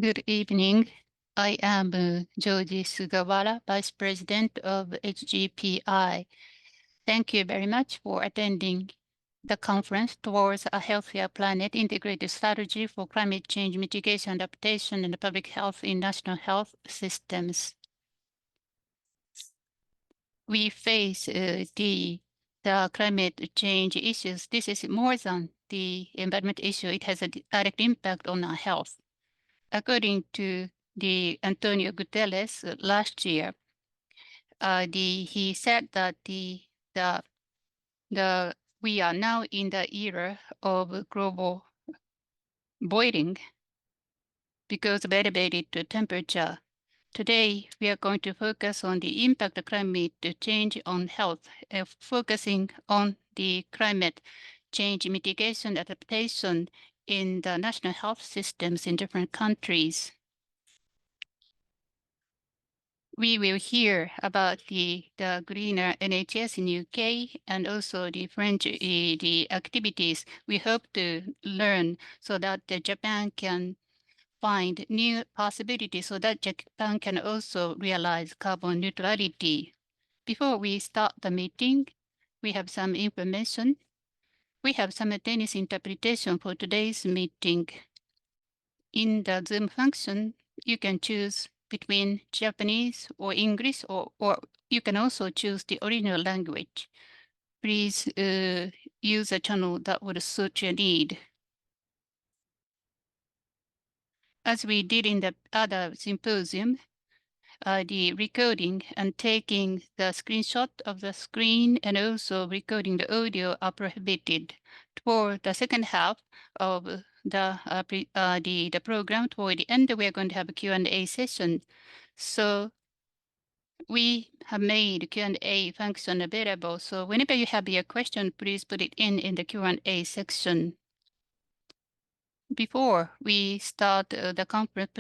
Good evening. I am Joji Sugawara, Vice President of HGPI. Thank you very much for attending the conference towards a healthier planet, integrated strategy for climate change mitigation, adaptation, and public health in national health systems. We face the climate change issues. This is more than the environment issue. It has a direct impact on our health. According to the Antonio Guterres last year, he said that we are now in the era of global boiling because of elevated temperature. Today, we are going to focus on the impact of climate change on health, focusing on the climate change mitigation adaptation in the national health systems in different countries. We will hear about the greener NHS in UK and also the French the activities we hope to learn so that Japan can find new possibilities so that Japan can also realize carbon neutrality. Before we start the meeting, we have some information. We have simultaneous interpretation for today's meeting. In the Zoom function, you can choose between Japanese or English, or you can also choose the original language. Please use a channel that would suit your need. As we did in the other symposium, the recording and taking the screenshot of the screen and also recording the audio are prohibited. For the second half of the program, toward the end, we are going to have a Q&A session. So we have made Q&A function available. So whenever you have your question, please put it in the Q&A section. Before we start the conference,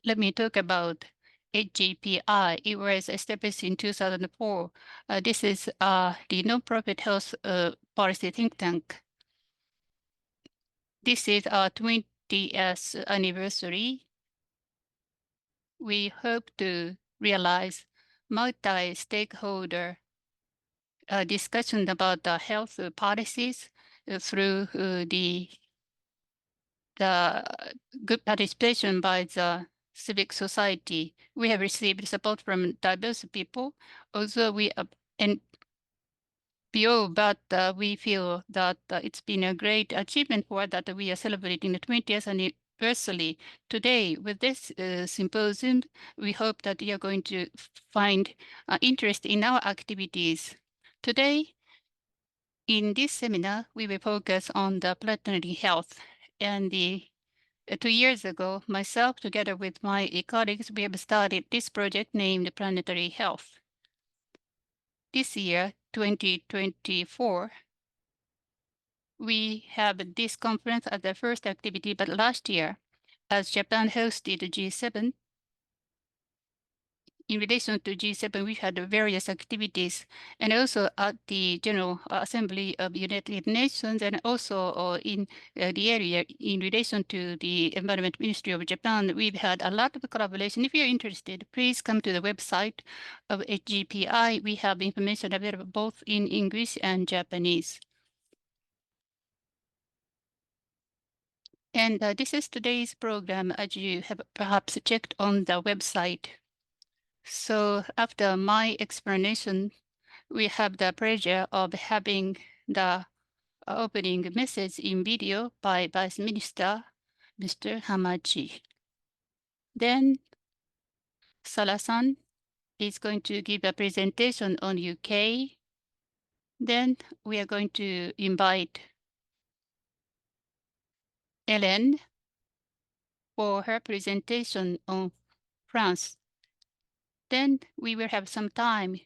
let me talk about HGPI. It was established in 2004. This is the nonprofit health policy think tank. This is our 20th anniversary. We hope to realize multi-stakeholder discussion about the health policies through the good participation by the civic society. We have received support from diverse people. Also, we NPO, but we feel that it's been a great achievement for that we are celebrating the 20th anniversary today. With this symposium, we hope that you are going to find interest in our activities. Today, in this seminar, we will focus on the planetary health. And 2 years ago, myself, together with my colleagues, we have started this project named Planetary Health. This year, 2024, we have this conference as the first activity, but last year, as Japan hosted G7, in relation to G7, we had various activities, and also at the General Assembly of United Nations, and also in the area in relation to the Environment Ministry of Japan, we've had a lot of collaboration. If you're interested, please come to the website of HGPI. We have information available both in English and Japanese. And this is today's program, as you have perhaps checked on the website. So after my explanation, we have the pleasure of having the opening message in video by Vice Minister, Mr. Hamachi. Then Sara-san is going to give a presentation on UK. Then we are going to invite Ellen for her presentation on France. Then we will have some time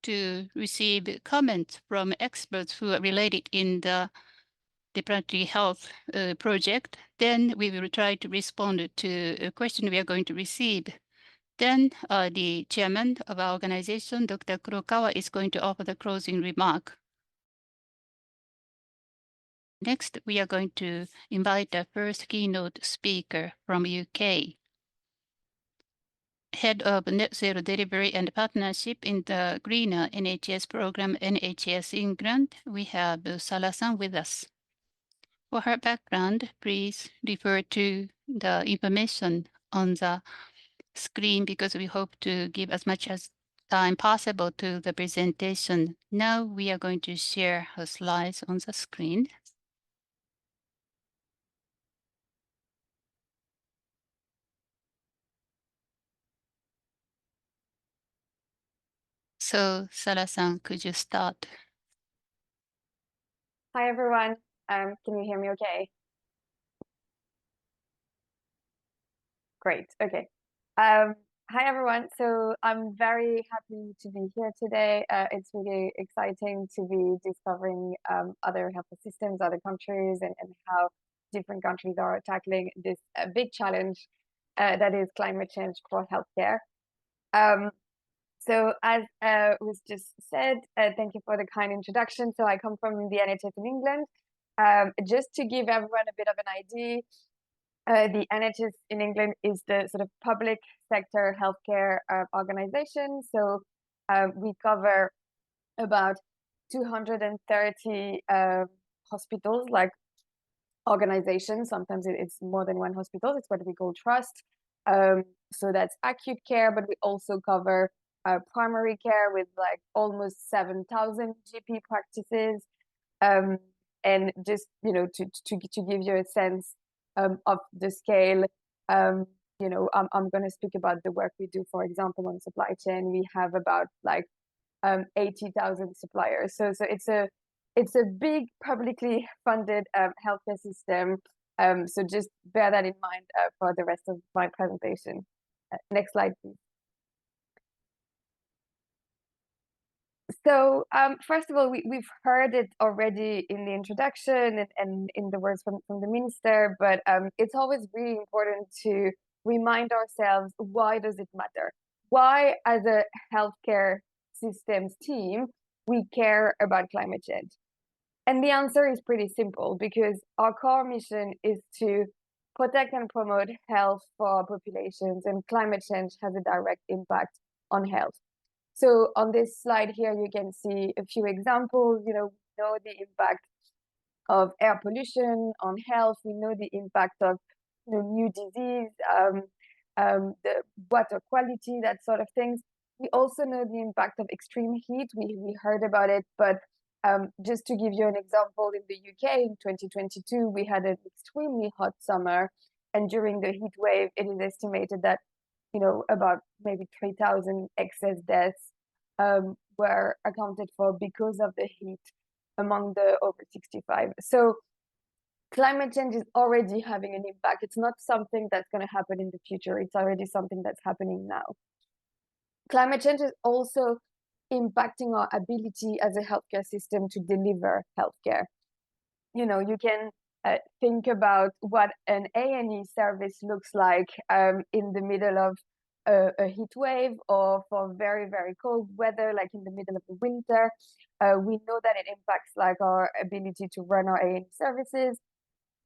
to receive comments from experts who are related in the planetary health project. Then we will try to respond to a question we are going to receive. Then the chairman of our organization, Dr. Kurokawa, is going to offer the closing remark. Next, we are going to invite the first keynote speaker from UK. Head of Net Zero Delivery and Partnership in the Greener NHS program, NHS England. We have Sala-san with us. For her background, please refer to the information on the screen because we hope to give as much as time possible to the presentation. Now we are going to share her slides on the screen. So Sara-san, could you start? Hi, everyone. Can you hear me okay? Great. Okay. Hi, everyone. So I'm very happy to be here today. It's really exciting to be discovering other health systems, other countries, and how different countries are tackling this big challenge that is climate change for healthcare. So as was just said, thank you for the kind introduction. So I come from the NHS in England. Just to give everyone a bit of an idea, the NHS in England is the sort of public sector healthcare organization. So we cover about 230 hospitals, like organizations. Sometimes it's more than one hospital. It's what we call trust. So that's acute care, but we also cover primary care with like almost 7,000 GP practices. And just, you know, to give you a sense of the scale, you know, I'm going to speak about the work we do, for example, on supply chain. We have about like 80,000 suppliers. So it's a big publicly funded healthcare system. So just bear that in mind for the rest of my presentation. Next slide, please. So first of all, we've heard it already in the introduction and in the words from the minister, but it's always really important to remind ourselves, why does it matter? Why, as a healthcare systems team, we care about climate change? And the answer is pretty simple, because our core mission is to protect and promote health for our populations, and climate change has a direct impact on health. So on this slide here, you can see a few examples. You know, we know the impact of air pollution on health. We know the impact of, you know, new disease, the water quality, that sort of things. We also know the impact of extreme heat. We heard about it, but just to give you an example, in the UK in 2022, we had an extremely hot summer, and during the heat wave, it is estimated that, you know, about maybe 3,000 excess deaths were accounted for because of the heat among the over 65. So climate change is already having an impact. It's not something that's going to happen in the future. It's already something that's happening now. Climate change is also impacting our ability as a healthcare system to deliver healthcare. You know, you can think about what an A&E service looks like in the middle of a heat wave, or for very, very cold weather, like in the middle of the winter. We know that it impacts like our ability to run our A&E services.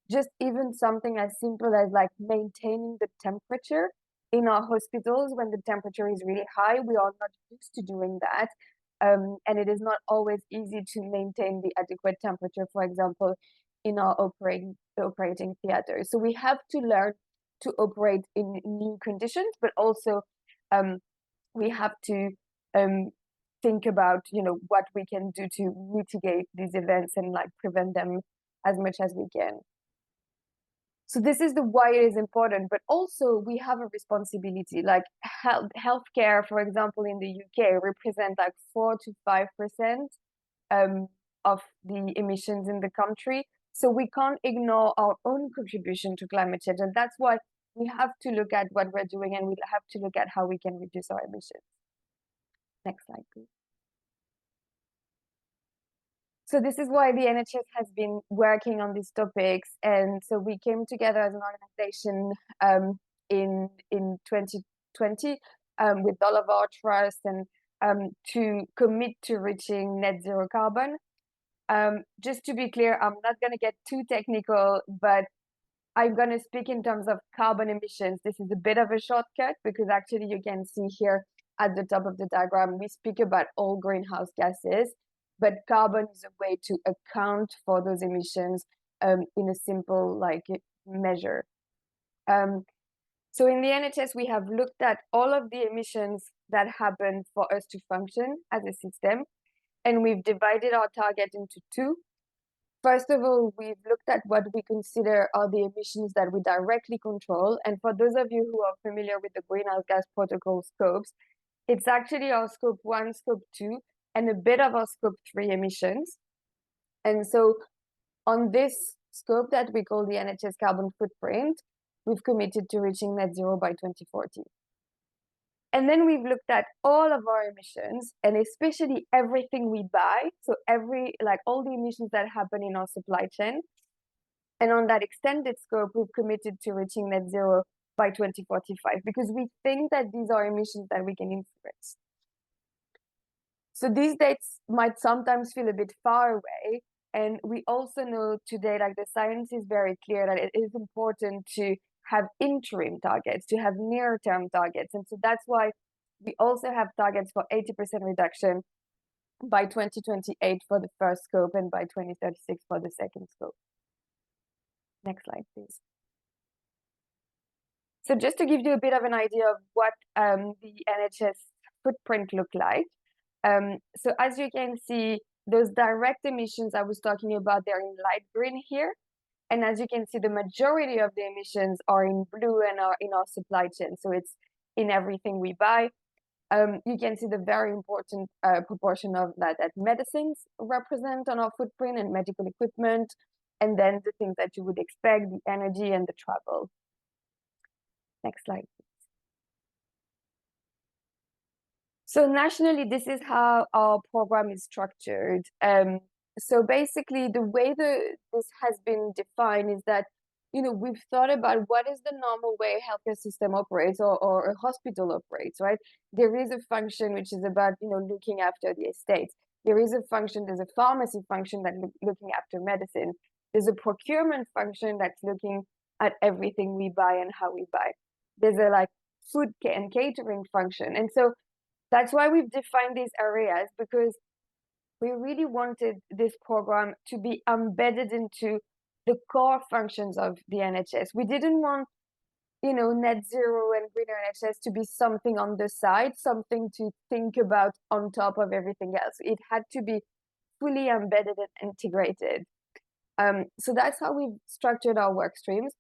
Just even something as simple as like maintaining the temperature in our hospitals when the temperature is really high. We are not used to doing that. And it is not always easy to maintain the adequate temperature, for example, in our operating theater. So we have to learn to operate in new conditions, but also we have to think about, you know, what we can do to mitigate these events and like prevent them as much as we can. So this is the why it is important, but also we have a responsibility. Like healthcare, for example, in the UK, represent like 4 to 5% of the emissions in the country. So we can't ignore our own contribution to climate change, and that's why we have to look at what we're doing, and we have to look at how we can reduce our emissions. Next slide, please. So this is why the NHS has been working on these topics, and so we came together as an organization in 2020 with all of our trust, and to commit to reaching net zero carbon. Just to be clear, I'm not going to get too technical, but I'm going to speak in terms of carbon emissions. This is a bit of a shortcut because actually you can see here at the top of the diagram, we speak about all greenhouse gases, but carbon is a way to account for those emissions in a simple measure. So in the NHS, we have looked at all of the emissions that happen for us to function as a system, and we've divided our target into two. First of all, we've looked at what we consider are the emissions that we directly control. And for those of you who are familiar with the greenhouse gas protocol scopes, it's actually our scope 1, scope 2, and a bit of our scope 3 emissions. And so on this scope that we call the NHS carbon footprint, we've committed to reaching net zero by 2040. And then we've looked at all of our emissions and especially everything we buy. So all the emissions that happen in our supply chain. And on that extended scope, we've committed to reaching net zero by 2045 because we think that these are emissions that we can influence. So these dates might sometimes feel a bit far away. And we also know today, the science is very clear that it is important to have interim targets, to have near-term targets. And so that's why we also have targets for 80% reduction by 2028 for the first scope and by 2036 for the second scope. Next slide, please. So just to give you a bit of an idea of what the NHS footprint look like. So as you can see, those direct emissions I was talking about, they're in light green here. And as you can see, the majority of the emissions are in blue and are in our supply chain. So it's in everything we buy. You can see the very important proportion of that medicines represent on our footprint and medical equipment. And then the things that you would expect, the energy and the travel. Next slide, please. So nationally, this is how our program is structured. So basically, the way this has been defined is that, we've thought about what is the normal way a healthcare system operates or a hospital operates, right? There is a function which is about, looking after the estates. There is a function, there's a pharmacy function that's looking after medicine. There's a procurement function that's looking at everything we buy and how we buy. There's a food and catering function. And so that's why we've defined these areas, because we really wanted this program to be embedded into the core functions of the NHS. We didn't want, net zero and greener NHS to be something on the side, something to think about on top of everything else. It had to be fully embedded and integrated. So that's how we've structured our work streams.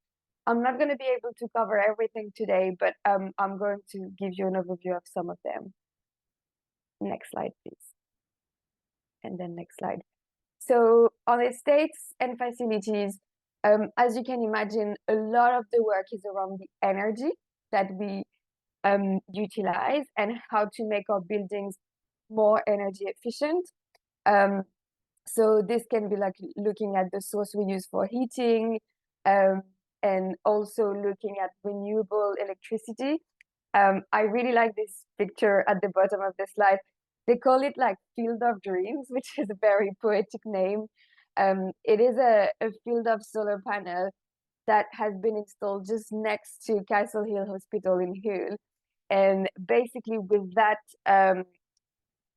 I'm not going to be able to cover everything today, but I'm going to give you an overview of some of them. Next slide, please. And then next slide. So on estates and facilities, as you can imagine, a lot of the work is around the energy that we utilize and how to make our buildings more energy efficient. So this can be looking at the source we use for heating, and also looking at renewable electricity. I really like this picture at the bottom of the slide. They call it Field of Dreams, which is a very poetic name. It is a field of solar panel that has been installed just next to Castle Hill Hospital in Hull. And basically with that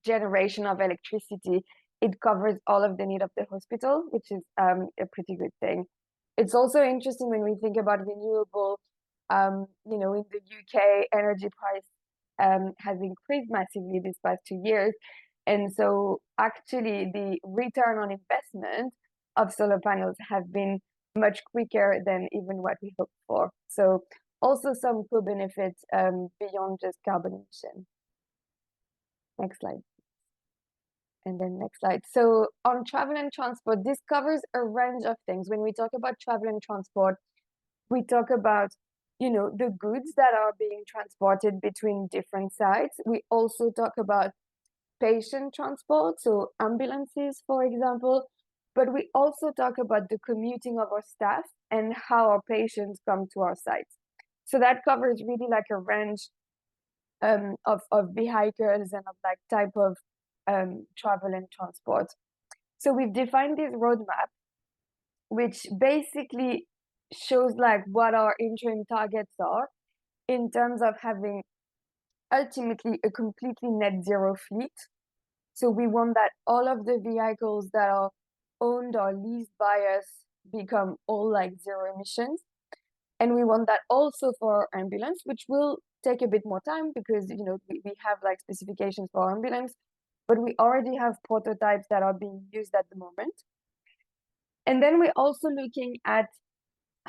generation of electricity, it covers all of the need of the hospital, which is a pretty good thing. It's also interesting when we think about renewable, in the UK, energy price has increased massively these past 2 years. And so actually the return on investment of solar panels have been much quicker than even what we hoped for. So also some co-benefits beyond just carbon emission. Next slide. And then next slide. So on travel and transport, this covers a range of things. When we talk about travel and transport, we talk about, the goods that are being transported between different sites. We also talk about patient transport, so ambulances, for example. But we also talk about the commuting of our staff and how our patients come to our sites. So that covers really a range of vehicles and of type of travel and transport. So we've defined this roadmap, which basically shows like what our interim targets are in terms of having ultimately a completely net zero fleet. So we want that all of the vehicles that are owned or leased by us become all like zero emissions. And we want that also for our ambulance, which will take a bit more time because, you know, we have like specifications for our ambulance, but we already have prototypes that are being used at the moment. And then we're also looking at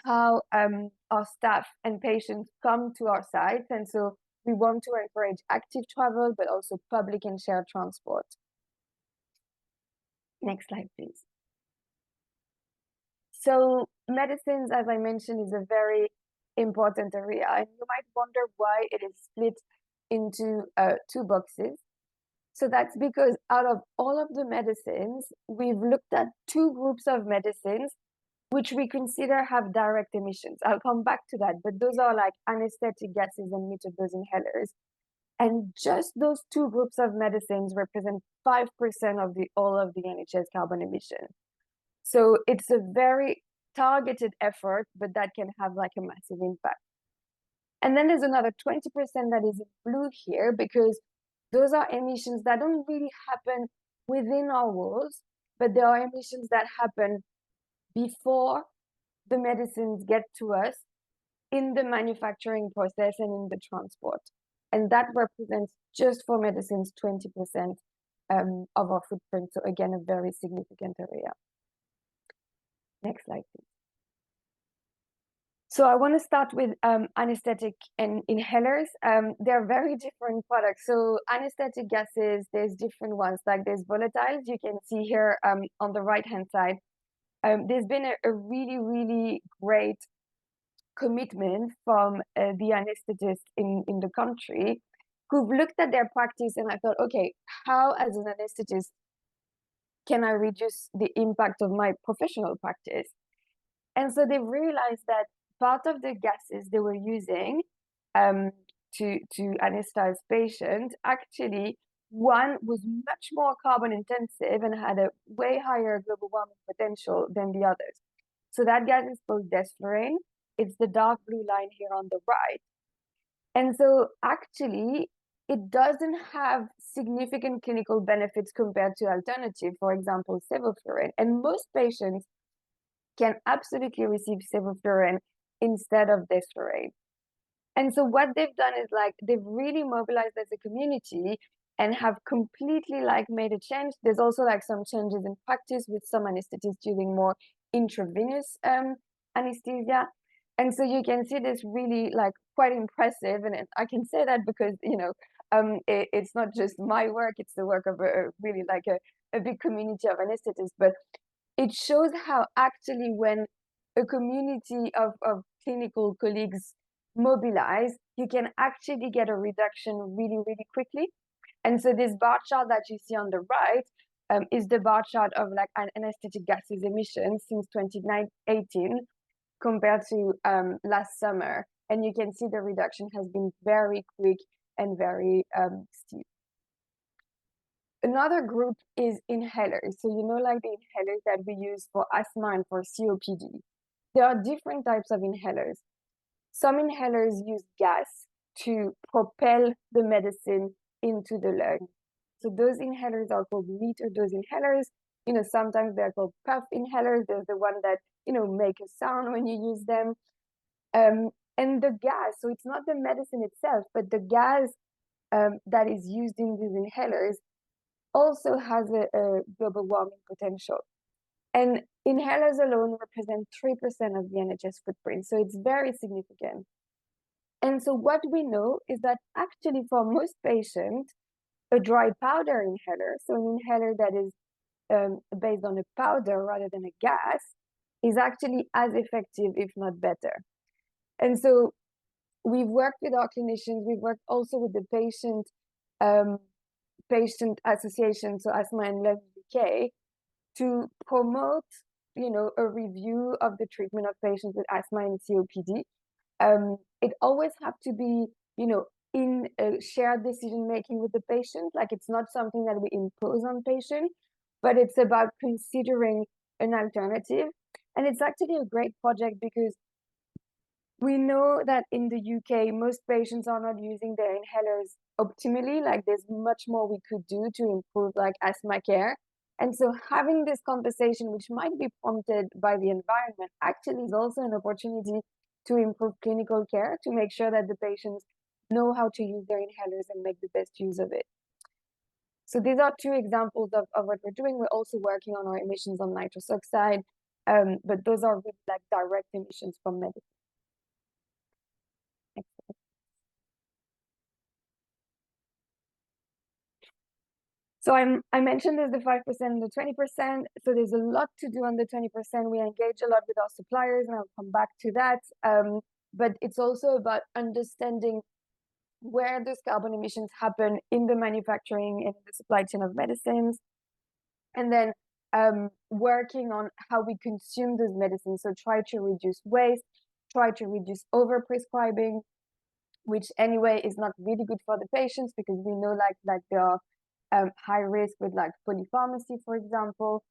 how our staff and patients come to our sites. And so we want to encourage active travel, but also public and shared transport. Next slide, please. So medicines, as I mentioned, is a very important area. And you might wonder why it is split into two boxes. So that's because out of all of the medicines, we've looked at two groups of medicines which we consider have direct emissions. I'll come back to that, but those are like anesthetic gases and metered-dose inhalers. And just those two groups of medicines represent 5% of all of the NHS carbon emissions. So it's a very targeted effort, but that can have like a massive impact. And then there's another 20% that is in blue here because those are emissions that don't really happen within our walls, but there are emissions that happen before the medicines get to us in the manufacturing process and in the transport. And that represents just for medicines 20% of our footprint. So again, a very significant area. Next slide, please. So I want to start with anesthetic and inhalers. They're very different products. So anesthetic gases, there's different ones, like there's volatiles. You can see here on the right-hand side. There's been a really, really great commitment from the anesthetists in the country who've looked at their practice and I thought, okay, how as an anesthetist can I reduce the impact of my professional practice? And so they realized that part of the gases they were using to anesthetize patients, actually, one was much more carbon intensive and had a way higher global warming potential than the others. So that gas is called desflurane. It's the dark blue line here on the right. And so actually, it doesn't have significant clinical benefits compared to alternative, for example, sevoflurane. And most patients can absolutely receive sevoflurane instead of desflurane. And so what they've done is like they've really mobilized as a community and have completely like made a change. There's also like some changes in practice with some anesthetists using more intravenous anesthesia. And so you can see this really like quite impressive. And I can say that because, you know, it's not just my work, it's the work of a really like a big community of anesthetists. But it shows how actually when a community of clinical colleagues mobilize, you can actually get a reduction really, really quickly. And so this bar chart that you see on the right is the bar chart of like an anesthetic gases emissions since 2018 compared to last summer. And you can see the reduction has been very quick and very steep. Another group is inhalers. So you know, like the inhalers that we use for asthma and for COPD. There are different types of inhalers. Some inhalers use gas to propel the medicine into the lung. So those inhalers are called metered-dose inhalers. You know, sometimes they're called puff inhalers. There's the one that, you know, make a sound when you use them. And the gas, so it's not the medicine itself, but the gas that is used in these inhalers also has a global warming potential. And inhalers alone represent 3% of the NHS footprint, so it's very significant. And so what we know is that actually for most patients, a dry powder inhaler, so an inhaler that is based on a powder rather than a gas, is actually as effective, if not better. And so we've worked with our clinicians, we've worked also with the patient association, so Asthma and Lung UK, to promote, you know, a review of the treatment of patients with asthma and COPD. It always have to be, you know, in a shared decision making with the patient. Like it's not something that we impose on patient, but it's about considering an alternative. And it's actually a great project because We know that in the UK, most patients are not using their inhalers optimally. Like there's much more we could do to improve like asthma care. And so having this conversation, which might be prompted by the environment, actually is also an opportunity to improve clinical care, to make sure that the patients know how to use their inhalers and make the best use of it. So these are two examples of what we're doing. We're also working on our emissions on nitrous oxide, but those are really like direct emissions from medicine. So I mentioned there's the 5% and the 20%. So there's a lot to do on the 20%. We engage a lot with our suppliers, and I'll come back to that. But it's also about understanding where those carbon emissions happen in the manufacturing and the supply chain of medicines, and then working on how we consume those medicines. So try to reduce waste, try to reduce overprescribing, which anyway is not really good for the patients, because we know like there are high risk with like polypharmacy, for example.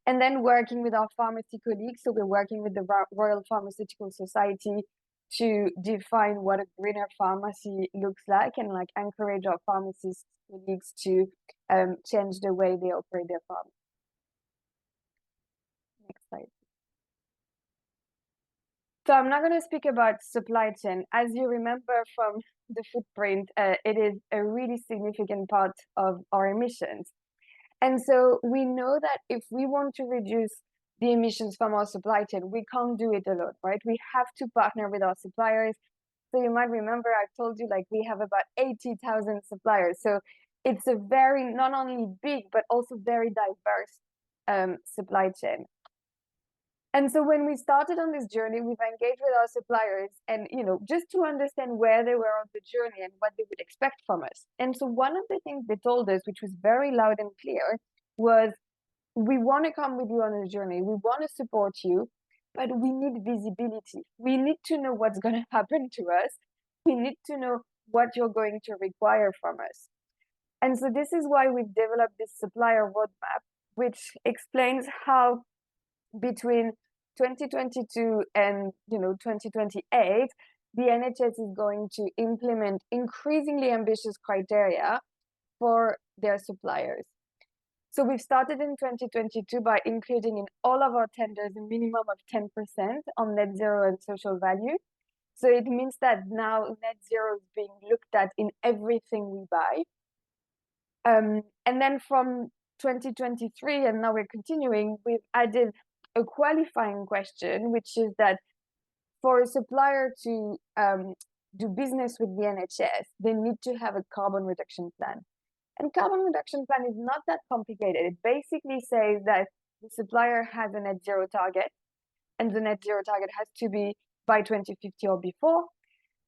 And then working with our pharmacy colleagues. So we're working with the Royal Pharmaceutical Society to define what a greener pharmacy looks like, and like encourage our pharmacist colleagues to change the way they operate their pharmacy. Next slide. So I'm not going to speak about supply chain. As you remember from the footprint, it is a really significant part of our emissions. And so we know that if we want to reduce the emissions from our supply chain, we can't do it alone, right? We have to partner with our suppliers. So you might remember I told you like we have about 80,000 suppliers. So it's a very not only big, but also very diverse supply chain. And so when we started on this journey, we've engaged with our suppliers and, just to understand where they were on the journey and what they would expect from us. And so one of the things they told us, which was very loud and clear, was we want to come with you on a journey. We want to support you, but we need visibility. We need to know what's going to happen to us. We need to know what you're going to require from us. And so this is why we've developed this supplier roadmap, which explains how between 2022 and 2028, the NHS is going to implement increasingly ambitious criteria for their suppliers. So we've started in 2022 by including in all of our tenders a minimum of 10% on net zero and social value. So it means that now net zero is being looked at in everything we buy. And then from 2023, and now we're continuing, we've added a qualifying question, which is that for a supplier to do business with the NHS, they need to have a carbon reduction plan. And carbon reduction plan is not that complicated. It basically says that the supplier has a net zero target, and the net zero target has to be by 2050 or before.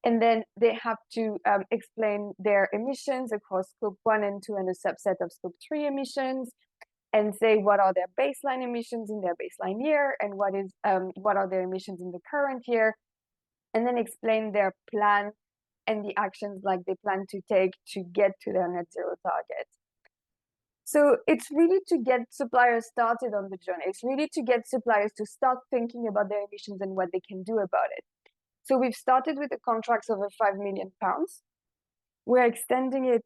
And then they have to explain their emissions across scope 1 and 2 and a subset of scope 3 emissions, and say what are their baseline emissions in their baseline year, and what are their emissions in the current year, and then explain their plan and the actions like they plan to take to get to their net zero target. So it's really to get suppliers started on the journey. It's really to get suppliers to start thinking about their emissions and what they can do about it. So we've started with the contracts over £5 million. We're extending it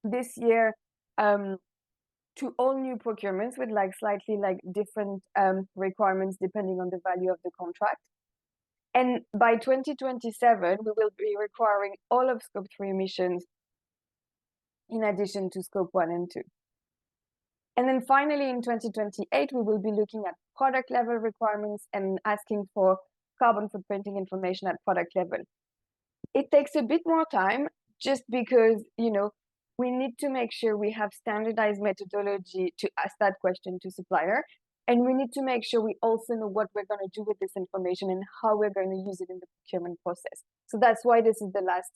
this year to all new procurements with slightly different requirements depending on the value of the contract. And by 2027, we will be requiring all of scope 3 emissions in addition to scope 1 and 2. And then finally, in 2028, we will be looking at product level requirements and asking for carbon footprinting information at product level. It takes a bit more time just because, we need to make sure we have standardized methodology to ask that question to supplier. And we need to make sure we also know what we're going to do with this information and how we're going to use it in the procurement process. So that's why this is the last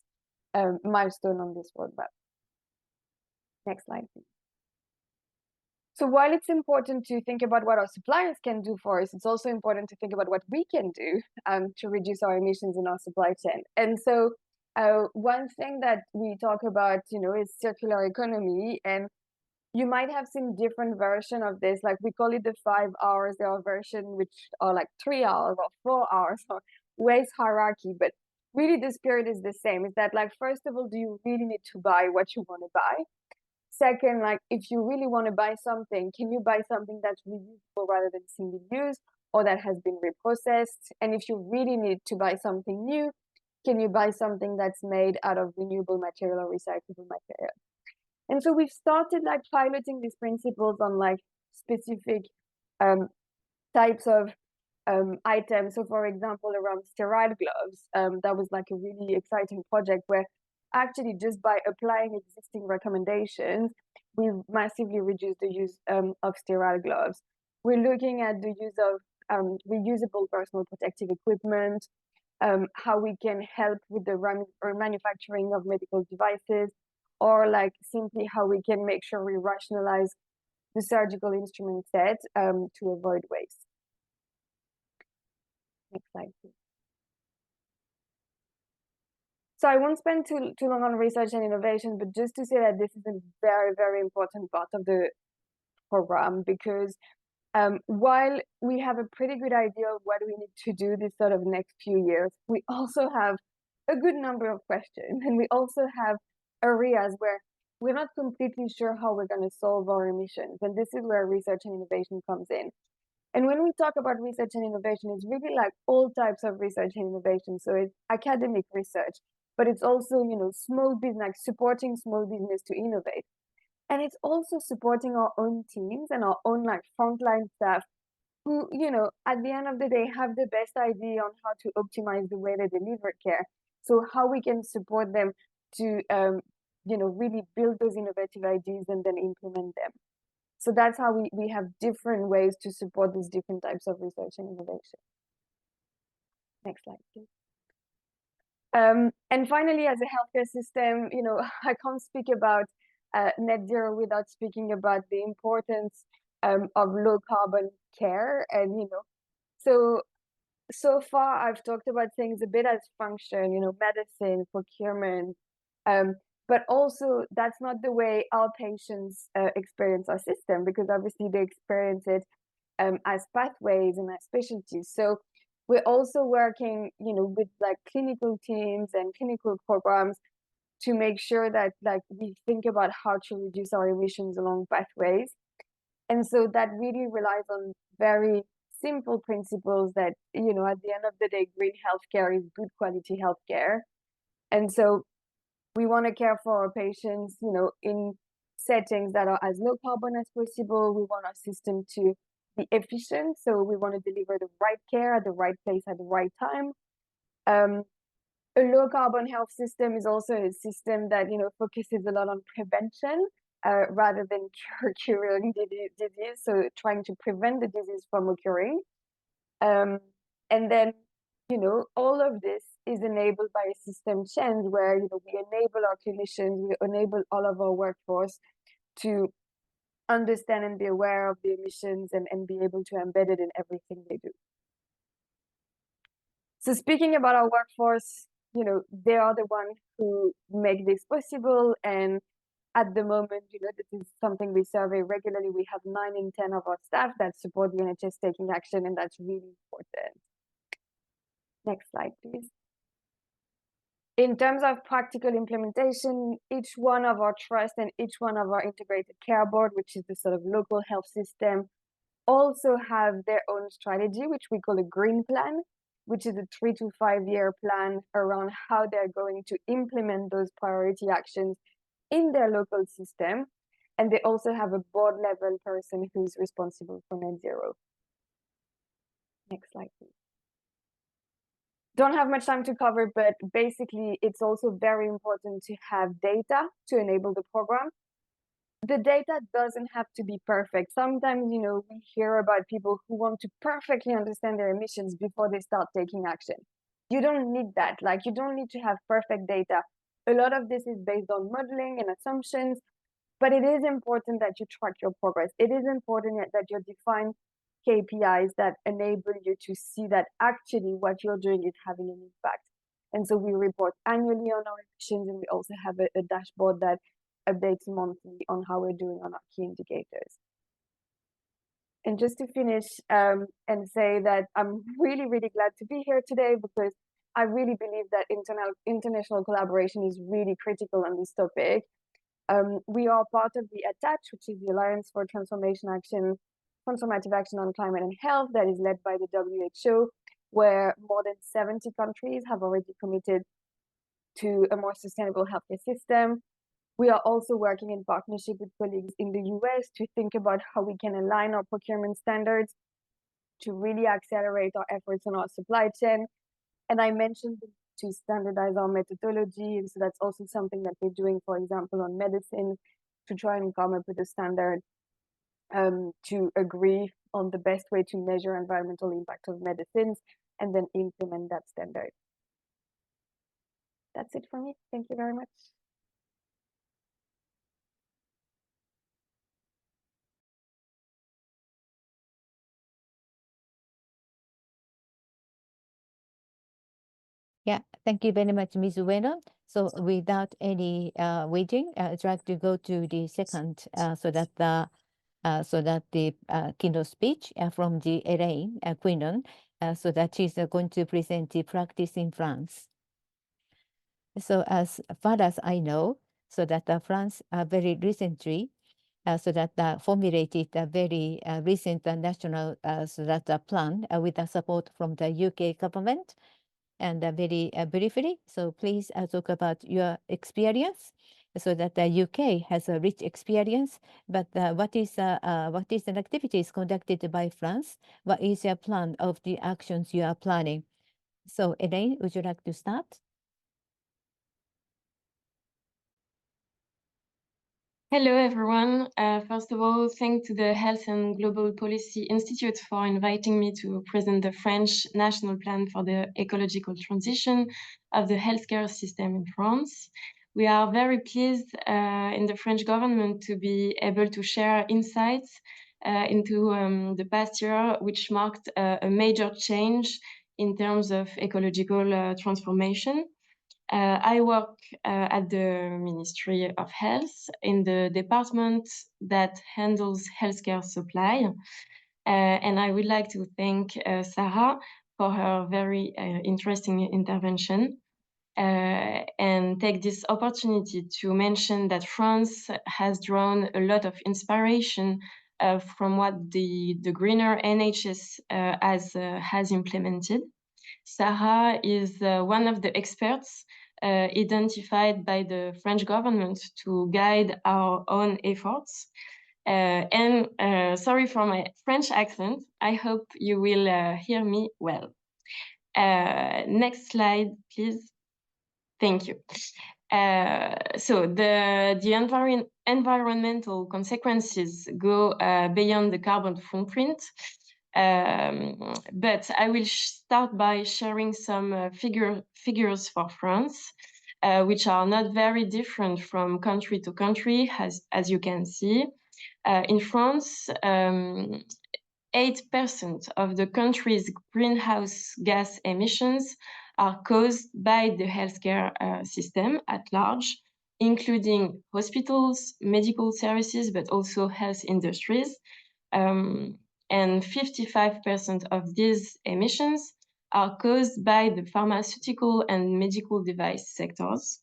milestone on this roadmap. Next slide, please. So while it's important to think about what our suppliers can do for us, it's also important to think about what we can do to reduce our emissions in our supply chain. And so one thing that we talk about, is circular economy. And you might have seen different version of this. Like we call it the 5 hours. There are versions which are like 3 hours or 4 hours or waste hierarchy, but really the spirit is the same. Is that like, first of all, do you really need to buy what you want to buy? Second, like if you really want to buy something, can you buy something that's reusable rather than single use or that has been reprocessed? And if you really need to buy something new, can you buy something that's made out of renewable material or recyclable material? And so we've started like piloting these principles on like specific types of items. So for example, around sterile gloves, that was like a really exciting project where actually just by applying existing recommendations, we've massively reduced the use of sterile gloves. We're looking at the use of reusable personal protective equipment, how we can help with the manufacturing of medical devices, or like simply how we can make sure we rationalize the surgical instrument set to avoid waste. Next slide, please. So I won't spend too long on research and innovation, but just to say that this is a very, very important part of the program, because while we have a pretty good idea of what we need to do this sort of next few years, we also have a good number of questions, and we also have areas where we're not completely sure how we're going to solve our emissions. And this is where research and innovation comes in. And when we talk about research and innovation, it's really like all types of research and innovation. So it's academic research, but it's also, you know, small business, supporting small business to innovate. And it's also supporting our own teams and our own like frontline staff who, you know, at the end of the day, have the best idea on how to optimize the way they deliver care. So how we can support them to, you know, really build those innovative ideas and then implement them. So that's how we have different ways to support these different types of research and innovation. Next slide, please. And finally, as a healthcare system, you know, I can't speak about net zero without speaking about the importance of low carbon care. And, you know, so far I've talked about things a bit as function, you know, medicine, procurement, but also that's not the way our patients experience our system, because obviously they experience it as pathways and as specialties. So we're also working, you know, with like clinical teams and clinical programs to make sure that like we think about how to reduce our emissions along pathways. And so that really relies on very simple principles that, you know, at the end of the day, green healthcare is good quality healthcare. And so we want to care for our patients, you know, in settings that are as low carbon as possible. We want our system to be efficient. So we want to deliver the right care at the right place at the right time. A low carbon health system is also a system that, you know, focuses a lot on prevention rather than curing disease. So trying to prevent the disease from occurring. And then, you know, all of this is enabled by a system change where, you know, we enable our clinicians, we enable all of our workforce to understand and be aware of the emissions and be able to embed it in everything they do. So speaking about our workforce, you know, they are the ones who make this possible. And at the moment, you know, this is something we survey regularly. We have 9 in 10 of our staff that support the NHS taking action, and that's really important. Next slide, please. In terms of practical implementation, each one of our trust and each one of our integrated care board, which is the sort of local health system, also have their own strategy, which we call a green plan, which is a 3 to 5 year plan around how they're going to implement those priority actions in their local system. And they also have a board level person who's responsible for net zero. Next slide, please. Don't have much time to cover, but basically it's also very important to have data to enable the program. The data doesn't have to be perfect. Sometimes, you know, we hear about people who want to perfectly understand their emissions before they start taking action. You don't need that. Like, you don't need to have perfect data. A lot of this is based on modeling and assumptions, but it is important that you track your progress. It is important that you define KPIs that enable you to see that actually what you're doing is having an impact. And so we report annually on our emissions, and we also have a dashboard that updates monthly on how we're doing on our key indicators. And just to finish and say that I'm really, really glad to be here today, because I really believe that international collaboration is really critical on this topic. We are part of the ATACH, which is the Alliance for Transformative Action on Climate and Health, that is led by the WHO, where more than 70 countries have already committed to a more sustainable healthcare system. We are also working in partnership with colleagues in the US to think about how we can align our procurement standards to really accelerate our efforts on our supply chain. And I mentioned to standardize our methodology, and so that's also something that we're doing, for example, on medicine, to try and come up with a standard to agree on the best way to measure environmental impact of medicines and then implement that standard. That's it for me. Thank you very much. Yeah, thank you very much, Ms. Ueno. So without any waiting, I'd like to go to the second, so that the keynote speech from the Elaine Quinlan, so that she's going to present the practice in France. So as far as I know, so that France very recently, so that formulated a very recent national so that plan with the support from the UK government. And very briefly, so please talk about your experience, so that the UK has a rich experience, but what is an activities conducted by France? What is your plan of the actions you are planning? So Elaine, would you like to start? Hello, everyone. First of all, thanks to the Health and Global Policy Institute for inviting me to present the French National Plan for the Ecological Transition of the Healthcare System in France. We are very pleased in the French government to be able to share insights into the past year, which marked a major change in terms of ecological transformation. I work at the Ministry of Health in the department that handles healthcare supply. And I would like to thank Sarah for her very interesting intervention. And take this opportunity to mention that France has drawn a lot of inspiration from what the greener NHS has implemented. Sarah is one of the experts identified by the French government to guide our own efforts. And sorry for my French accent. I hope you will hear me well. Next slide, please. Thank you. So the environmental consequences go beyond the carbon footprint. But I will start by sharing some figures for France, which are not very different from country to country, as you can see. In France, 8% of the country's greenhouse gas emissions are caused by the healthcare system at large, including hospitals, medical services, but also health industries. And 55% of these emissions are caused by the pharmaceutical and medical device sectors.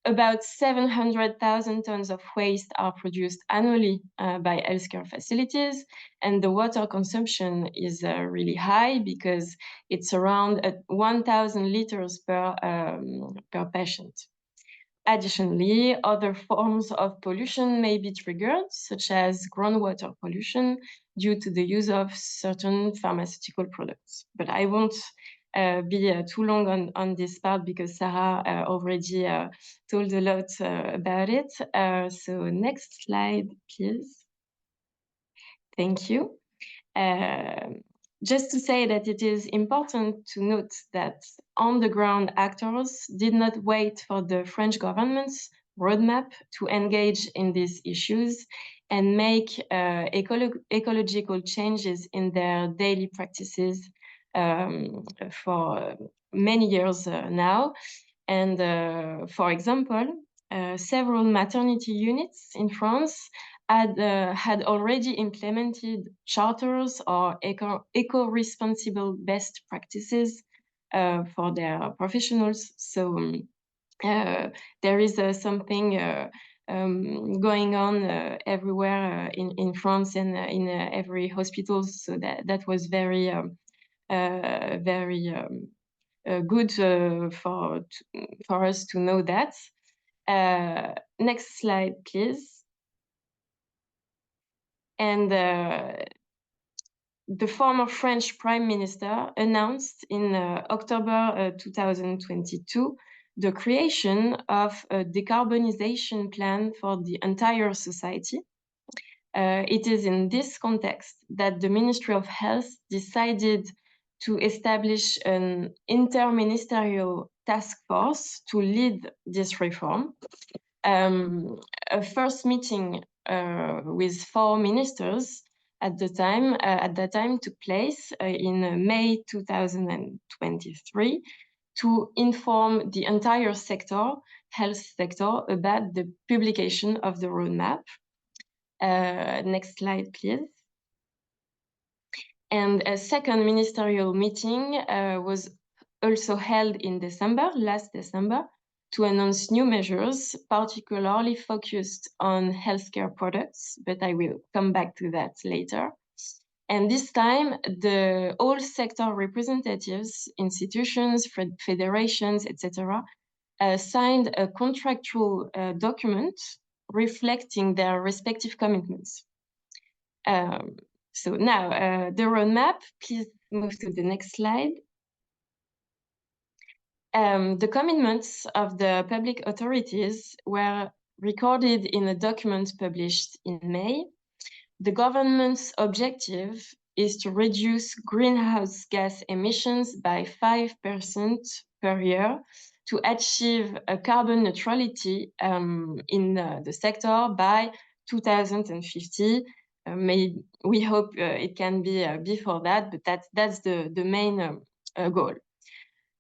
About 700,000 tons of waste are produced annually by healthcare facilities, and the water consumption is really high because it's around 1,000 liters per patient. Additionally, other forms of pollution may be triggered, such as groundwater pollution, due to the use of certain pharmaceutical products. But I won't be too long on this part because Sarah already told a lot about it. So next slide, please. Thank you. Just to say that it is important to note that on-the-ground actors did not wait for the French government's roadmap to engage in these issues and make ecological changes in their daily practices for many years now. And for example, several maternity units in France had already implemented charters or eco-responsible best practices for their professionals. So there is something going on everywhere in France and in every hospital. So that was very good for us to know that. Next slide, please. And the former French Prime Minister announced in October 2022 the creation of a decarbonization plan for the entire society. It is in this context that the Ministry of Health decided to establish an interministerial task force to lead this reform. A first meeting with 4 ministers at that time took place in May 2023 to inform the entire health sector, about the publication of the roadmap. Next slide, please. And a second ministerial meeting was also held in last December, to announce new measures, particularly focused on healthcare products, but I will come back to that later. And this time, all sector representatives, institutions, federations, etc., signed a contractual document reflecting their respective commitments. So now, the roadmap, please move to the next slide. The commitments of the public authorities were recorded in a document published in May. The government's objective is to reduce greenhouse gas emissions by 5% per year to achieve a carbon neutrality in the sector by 2050. We hope it can be before that, but that's the main goal.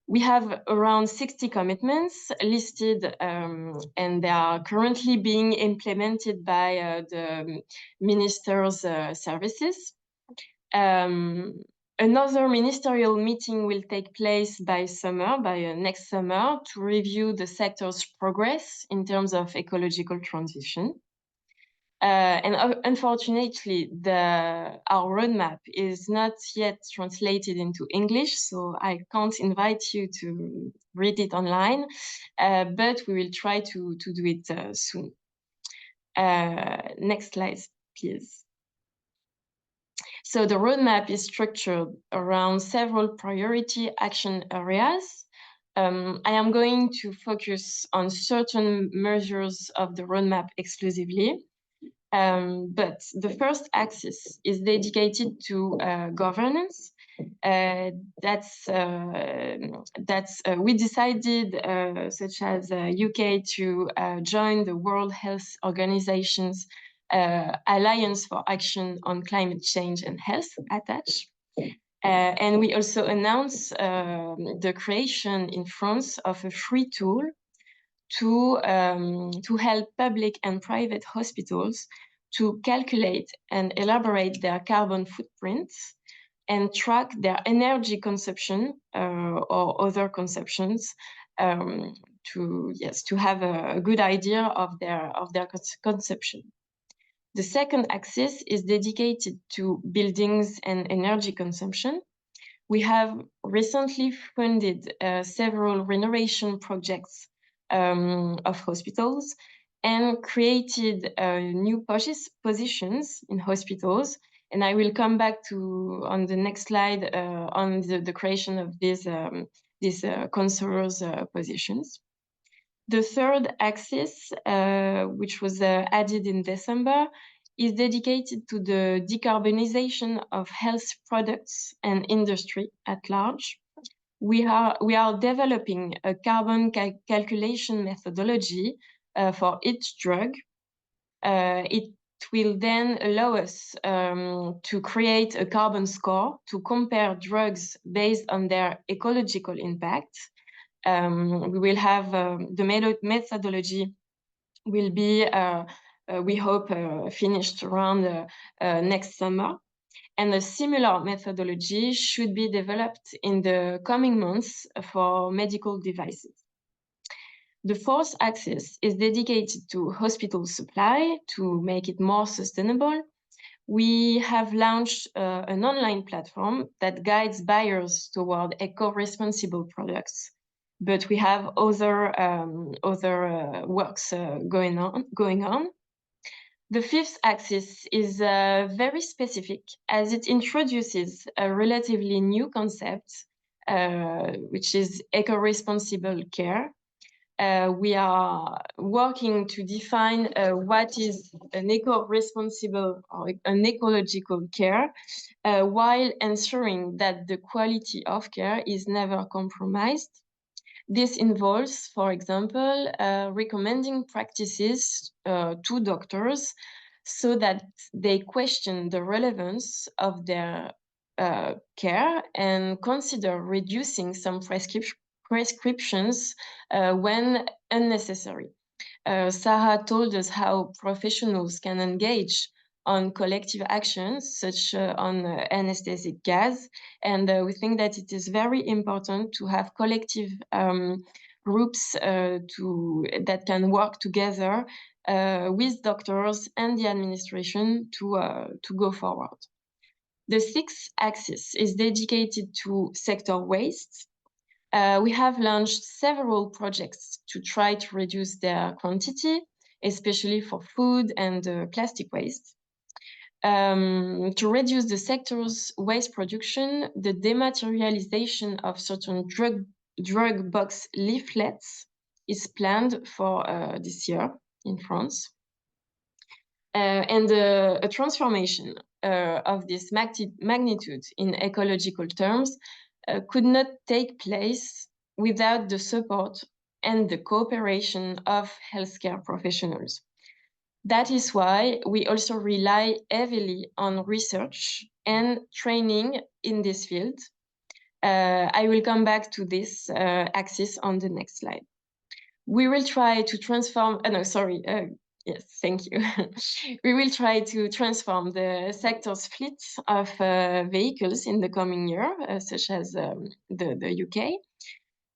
We have around 60 commitments listed, and they are currently being implemented by the minister's services. Another ministerial meeting will take place by next summer, to review the sector's progress in terms of ecological transition. And unfortunately, our roadmap is not yet translated into English, so I can't invite you to read it online, but we will try to do it soon. Next slide, please. So the roadmap is structured around several priority action areas. I am going to focus on certain measures of the roadmap exclusively. But the first axis is dedicated to governance. We decided, such as UK, to join the World Health Organization's Alliance for Action on Climate Change and Health, ATACH. And we also announced the creation in France of a free tool to help public and private hospitals to calculate and elaborate their carbon footprints and track their energy consumption or other consumptions, to have a good idea of their consumption. The second axis is dedicated to buildings and energy consumption. We have recently funded several renovation projects of hospitals and created new positions in hospitals. And I will come back on the next slide on the creation of these counselors' positions. The third axis, which was added in December, is dedicated to the decarbonization of health products and industry at large. We are developing a carbon calculation methodology for each drug. It will then allow us to create a carbon score to compare drugs based on their ecological impact. We will have the methodology will be we hope finished around next summer. And a similar methodology should be developed in the coming months for medical devices. The fourth axis is dedicated to hospital supply to make it more sustainable. We have launched an online platform that guides buyers toward eco-responsible products, but we have other works going on. The fifth axis is very specific as it introduces a relatively new concept, which is eco-responsible care. We are working to define what is an eco-responsible or an ecological care, while ensuring that the quality of care is never compromised. This involves, for example, recommending practices to doctors so that they question the relevance of their care and consider reducing some prescriptions when unnecessary. Sarah told us how professionals can engage on collective actions, such on anesthetic gas. And we think that it is very important to have collective groups that can work together with doctors and the administration to go forward. The sixth axis is dedicated to sector waste. We have launched several projects to try to reduce their quantity, especially for food and plastic waste. To reduce the sector's waste production, the dematerialization of certain drug box leaflets is planned for this year in France. And a transformation of this magnitude in ecological terms could not take place without the support and the cooperation of healthcare professionals. That is why we also rely heavily on research and training in this field. I will come back to this axis on the next slide. We will try to transform, yes, thank you. We will try to transform the sector's fleet of vehicles in the coming year, such as the UK.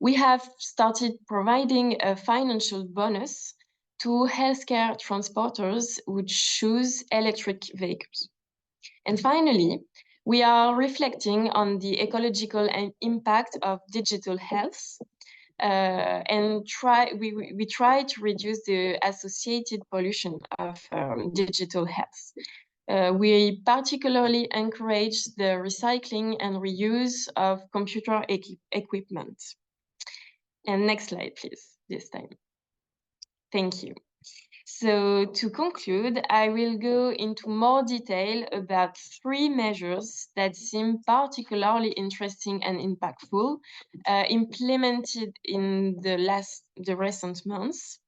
We have started providing a financial bonus to healthcare transporters who choose electric vehicles. And finally, we are reflecting on the ecological impact of digital health. And we try to reduce the associated pollution of digital health. We particularly encourage the recycling and reuse of computer equipment. And next slide, please, this time. Thank you. So to conclude, I will go into more detail about 3 measures that seem particularly interesting and impactful, implemented in the recent months.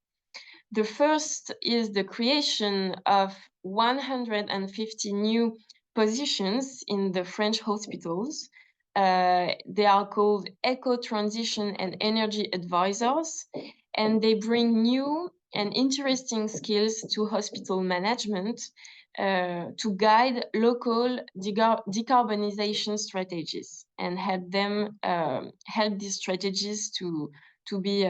The first is the creation of 150 new positions in the French hospitals. They are called Eco-Transition and Energy Advisors, and they bring new and interesting skills to hospital management to guide local decarbonization strategies and help these strategies to be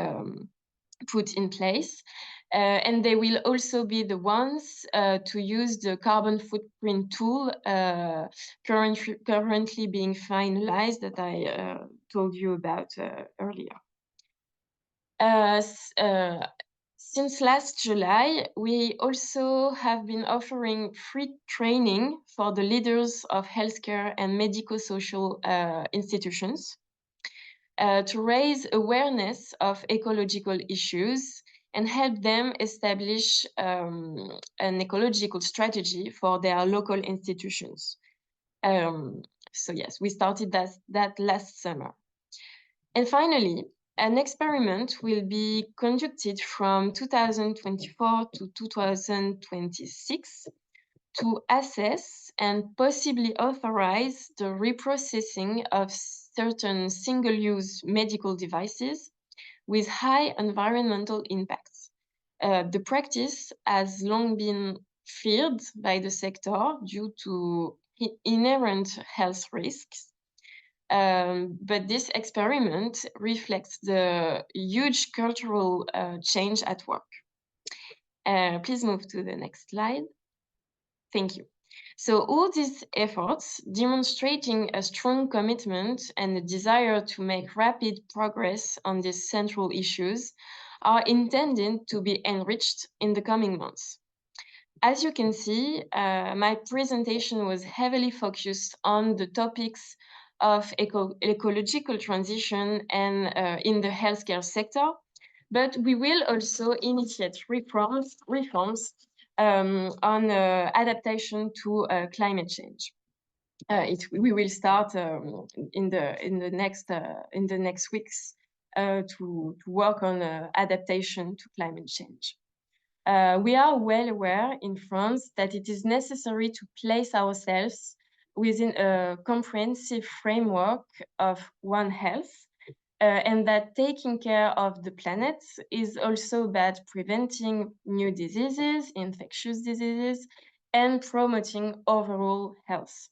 put in place. And they will also be the ones to use the carbon footprint tool currently being finalized that I told you about earlier. Since last July, we also have been offering free training for the leaders of healthcare and medico-social institutions to raise awareness of ecological issues and help them establish an ecological strategy for their local institutions. So yes, we started that last summer. And finally, an experiment will be conducted from 2024 to 2026 to assess and possibly authorize the reprocessing of certain single-use medical devices with high environmental impacts. The practice has long been feared by the sector due to inherent health risks. But this experiment reflects the huge cultural change at work. Please move to the next slide. Thank you. So all these efforts demonstrating a strong commitment and a desire to make rapid progress on these central issues are intended to be enriched in the coming months. As you can see, my presentation was heavily focused on the topics of ecological transition and in the healthcare sector, but we will also initiate reforms on adaptation to climate change. We will start in the next weeks to work on adaptation to climate change. We are well aware in France that it is necessary to place ourselves within a comprehensive framework of One Health, and that taking care of the planet is also about preventing new diseases, infectious diseases, and promoting overall health.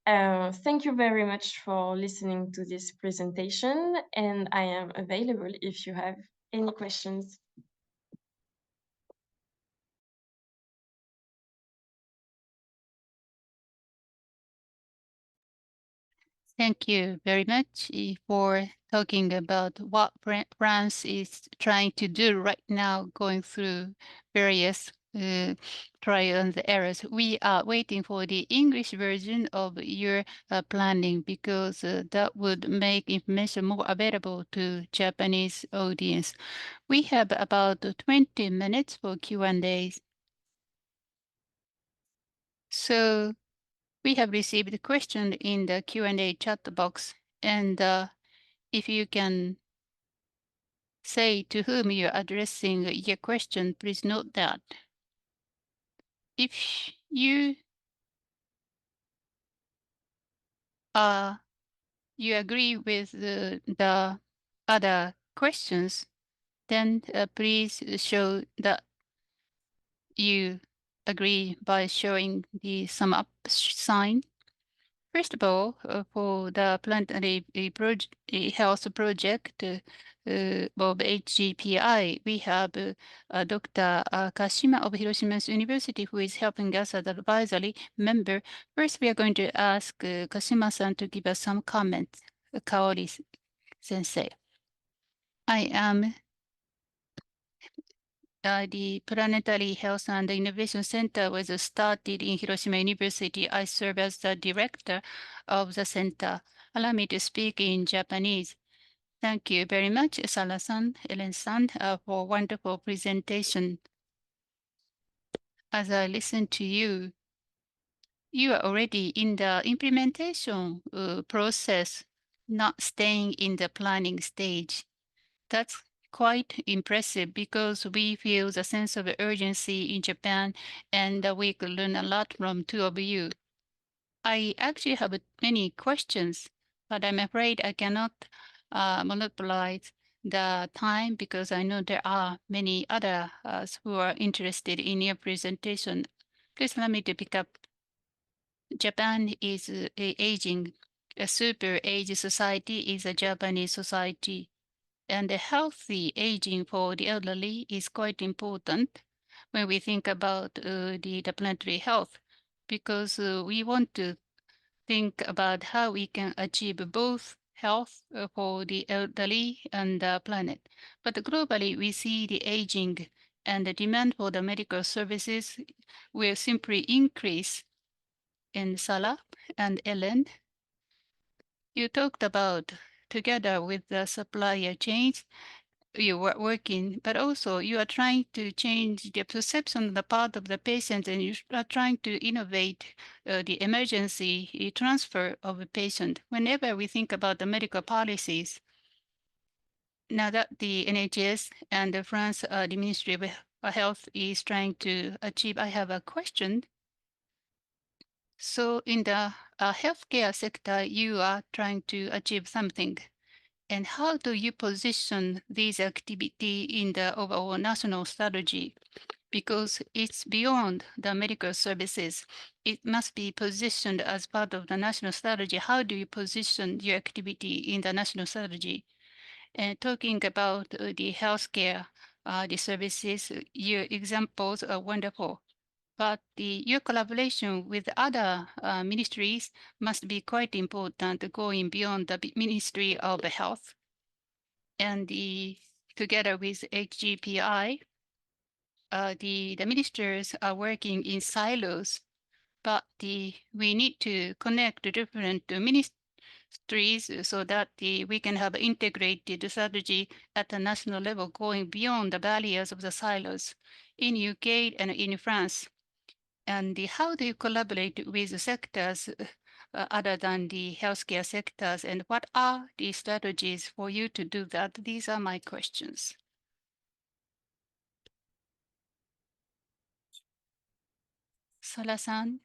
Thank you very much for listening to this presentation, and I am available if you have any questions. Thank you very much for talking about what France is trying to do right now, going through various trial and errors. We are waiting for the English version of your planning because that would make information more available to Japanese audience. We have about 20 minutes for Q&As. So we have received a question in the Q&A chat box, and if you can say to whom you're addressing your question, please note that. If you agree with the other questions, then please show that you agree by showing the sum up sign. First of all, for the Planetary Health Project of HGPI, we have Dr. Kashima of Hiroshima University, who is helping us as an advisory member. First, we are going to ask Kashima-san to give us some comments. Kaori Sensei. I am the Planetary Health and Innovation Center was started in Hiroshima University. I serve as the director of the center. Allow me to speak in Japanese. Thank you very much, Sara-san, Ellen-san, for wonderful presentation. As I listen to you, you are already in the implementation process, not staying in the planning stage. That's quite impressive because we feel the sense of urgency in Japan, and we could learn a lot from two of you. I actually have many questions, but I'm afraid I cannot monopolize the time because I know there are many others who are interested in your presentation. Please allow me to pick up. Japan is aging. A super age society is a Japanese society. And a healthy aging for the elderly is quite important when we think about the planetary health, because we want to think about how we can achieve both health for the elderly and the planet. But globally, we see the aging and the demand for the medical services will simply increase. In Salah and Ellen, you talked about together with the supplier chains, you were working, but also you are trying to change the perception on the part of the patient, and you are trying to innovate the emergency transfer of a patient. Whenever we think about the medical policies, now that the NHS and the France the Ministry of Health is trying to achieve, I have a question. So in the healthcare sector, you are trying to achieve something. And how do you position these activity in the overall national strategy? Because it's beyond the medical services. It must be positioned as part of the national strategy. How do you position your activity in the national strategy? And talking about the healthcare, the services, your examples are wonderful. But your collaboration with other ministries must be quite important, going beyond the Ministry of Health. And together with HGPI, the ministers are working in silos, but we need to connect the different ministries so that we can have integrated strategy at the national level, going beyond the barriers of the silos in UK and in France. And how do you collaborate with the sectors other than the healthcare sectors, and what are the strategies for you to do that? These are my questions. Sara-san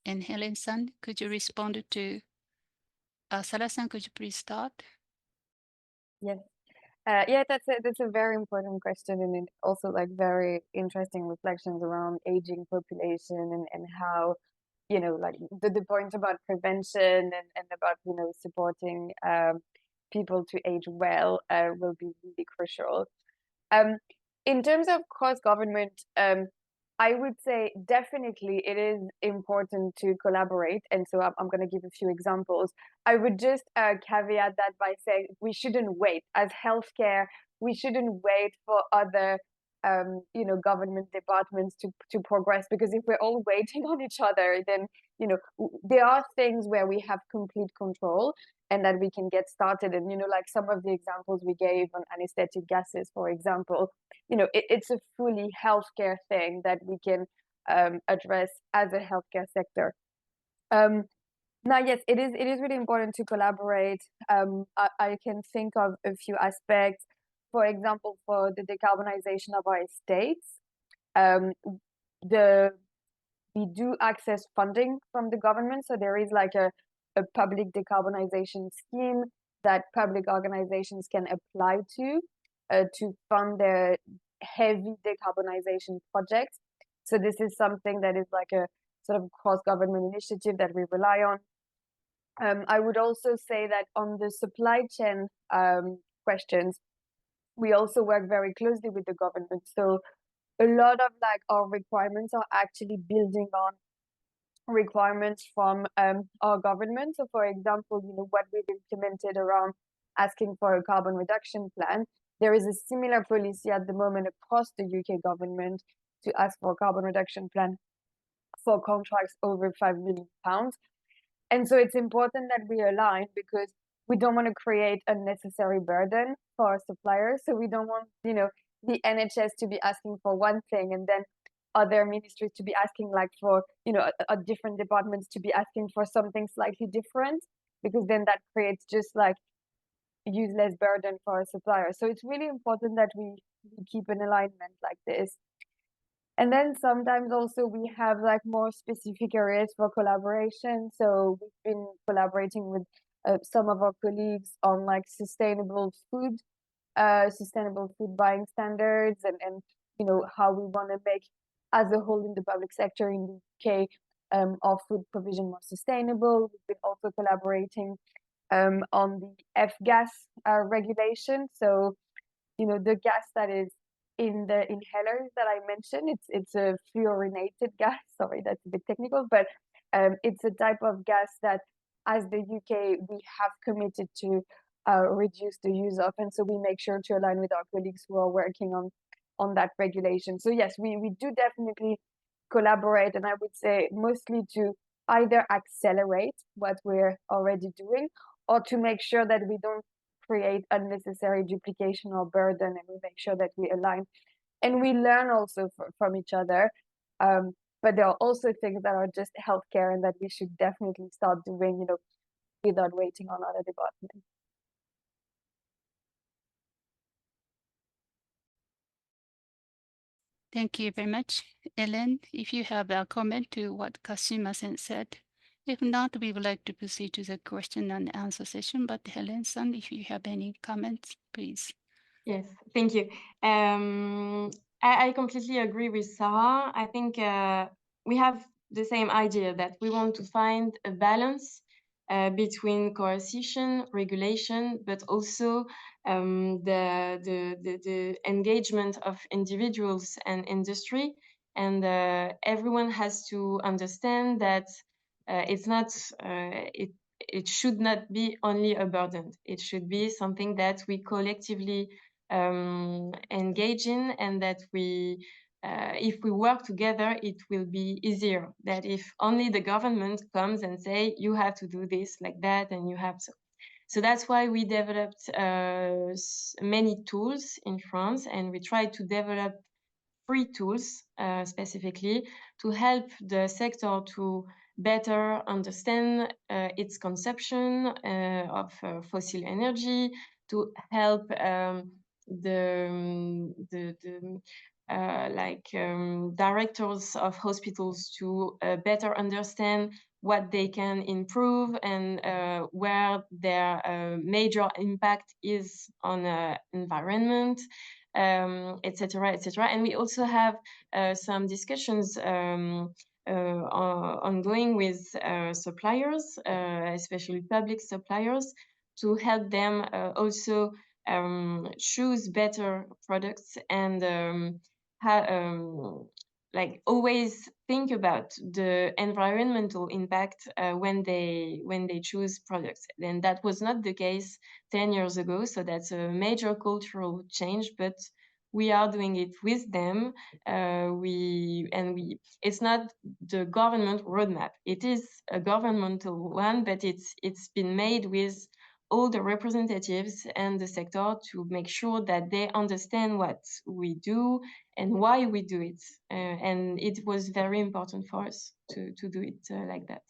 and Helen-san, could you respond to Sara-san, could you please start? Yes. Yeah, that's a very important question, and it also like very interesting reflections around aging population and how, you know, like the point about prevention and about, you know, supporting people to age well will be really crucial. In terms of cross-government, I would say definitely it is important to collaborate. And so I'm going to give a few examples. I would just caveat that by saying we shouldn't wait. As healthcare, we shouldn't wait for other you know, government departments to progress, because if we're all waiting on each other, then, you know, there are things where we have complete control and that we can get started. And, you know, like some of the examples we gave on anesthetic gases, for example, you know, it's a fully healthcare thing that we can address as a healthcare sector. Now, yes, it is really important to collaborate. I can think of a few aspects. For example, for the decarbonization of our estates, we do access funding from the government. So there is like a public decarbonization scheme that public organizations can apply to fund their heavy decarbonization projects. So this is something that is like a sort of cross-government initiative that we rely on. I would also say that on the supply chain questions, we also work very closely with the government. So a lot of like our requirements are actually building on requirements from our government. So for example, you know, what we've implemented around asking for a carbon reduction plan, there is a similar policy at the moment across the UK government to ask for a carbon reduction plan for contracts over £5 million. And so it's important that we align, because we don't want to create unnecessary burden for our suppliers. So we don't want, you know, the NHS to be asking for one thing and then other ministries to be asking like for, you know, different departments to be asking for something slightly different, because then that creates just like useless burden for our suppliers. So it's really important that we keep an alignment like this. And then sometimes also we have like more specific areas for collaboration. So we've been collaborating with some of our colleagues on like sustainable food buying standards, and you know, how we want to make as a whole in the public sector in the UK our food provision more sustainable. We've been also collaborating on the F-gas regulation. So, you know, the gas that is in the inhalers that I mentioned, it's a fluorinated gas. Sorry, that's a bit technical, but it's a type of gas that, as the UK, we have committed to reduce the use of, and so we make sure to align with our colleagues who are working on that regulation. So yes, we do definitely collaborate, and I would say mostly to either accelerate what we're already doing, or to make sure that we don't create unnecessary duplication or burden, and we make sure that we align and we learn also from each other. But there are also things that are just healthcare and that we should definitely start doing, you know, without waiting on other departments. Thank you very much. Ellen, if you have a comment to what Kashima-san said, If not, we would like to proceed to the question and answer session. But Helen-san, if you have any comments, please. Yes, thank you. I completely agree with Sarah. I think we have the same idea that we want to find a balance between coercion, regulation, but also the engagement of individuals and industry. And everyone has to understand that it's not it should not be only a burden. It should be something that we collectively engage in, and that we if we work together, it will be easier. That if only the government comes and say you have to do this like that, and you have to. So that's why we developed many tools in France, and we tried to develop free tools specifically to help the sector to better understand its consumption of fossil energy, to help directors of hospitals to better understand what they can improve, and where their major impact is on environment, etc., etc. And we also have some discussions ongoing with suppliers, especially public suppliers, to help them also choose better products, and like always think about the environmental impact when they choose products. And that was not the case 10 years ago, so that's a major cultural change, but we are doing it with them. It's not the government roadmap. It is a governmental one, but it's been made with all the representatives and the sector to make sure that they understand what we do and why we do it. And it was very important for us to do it like that.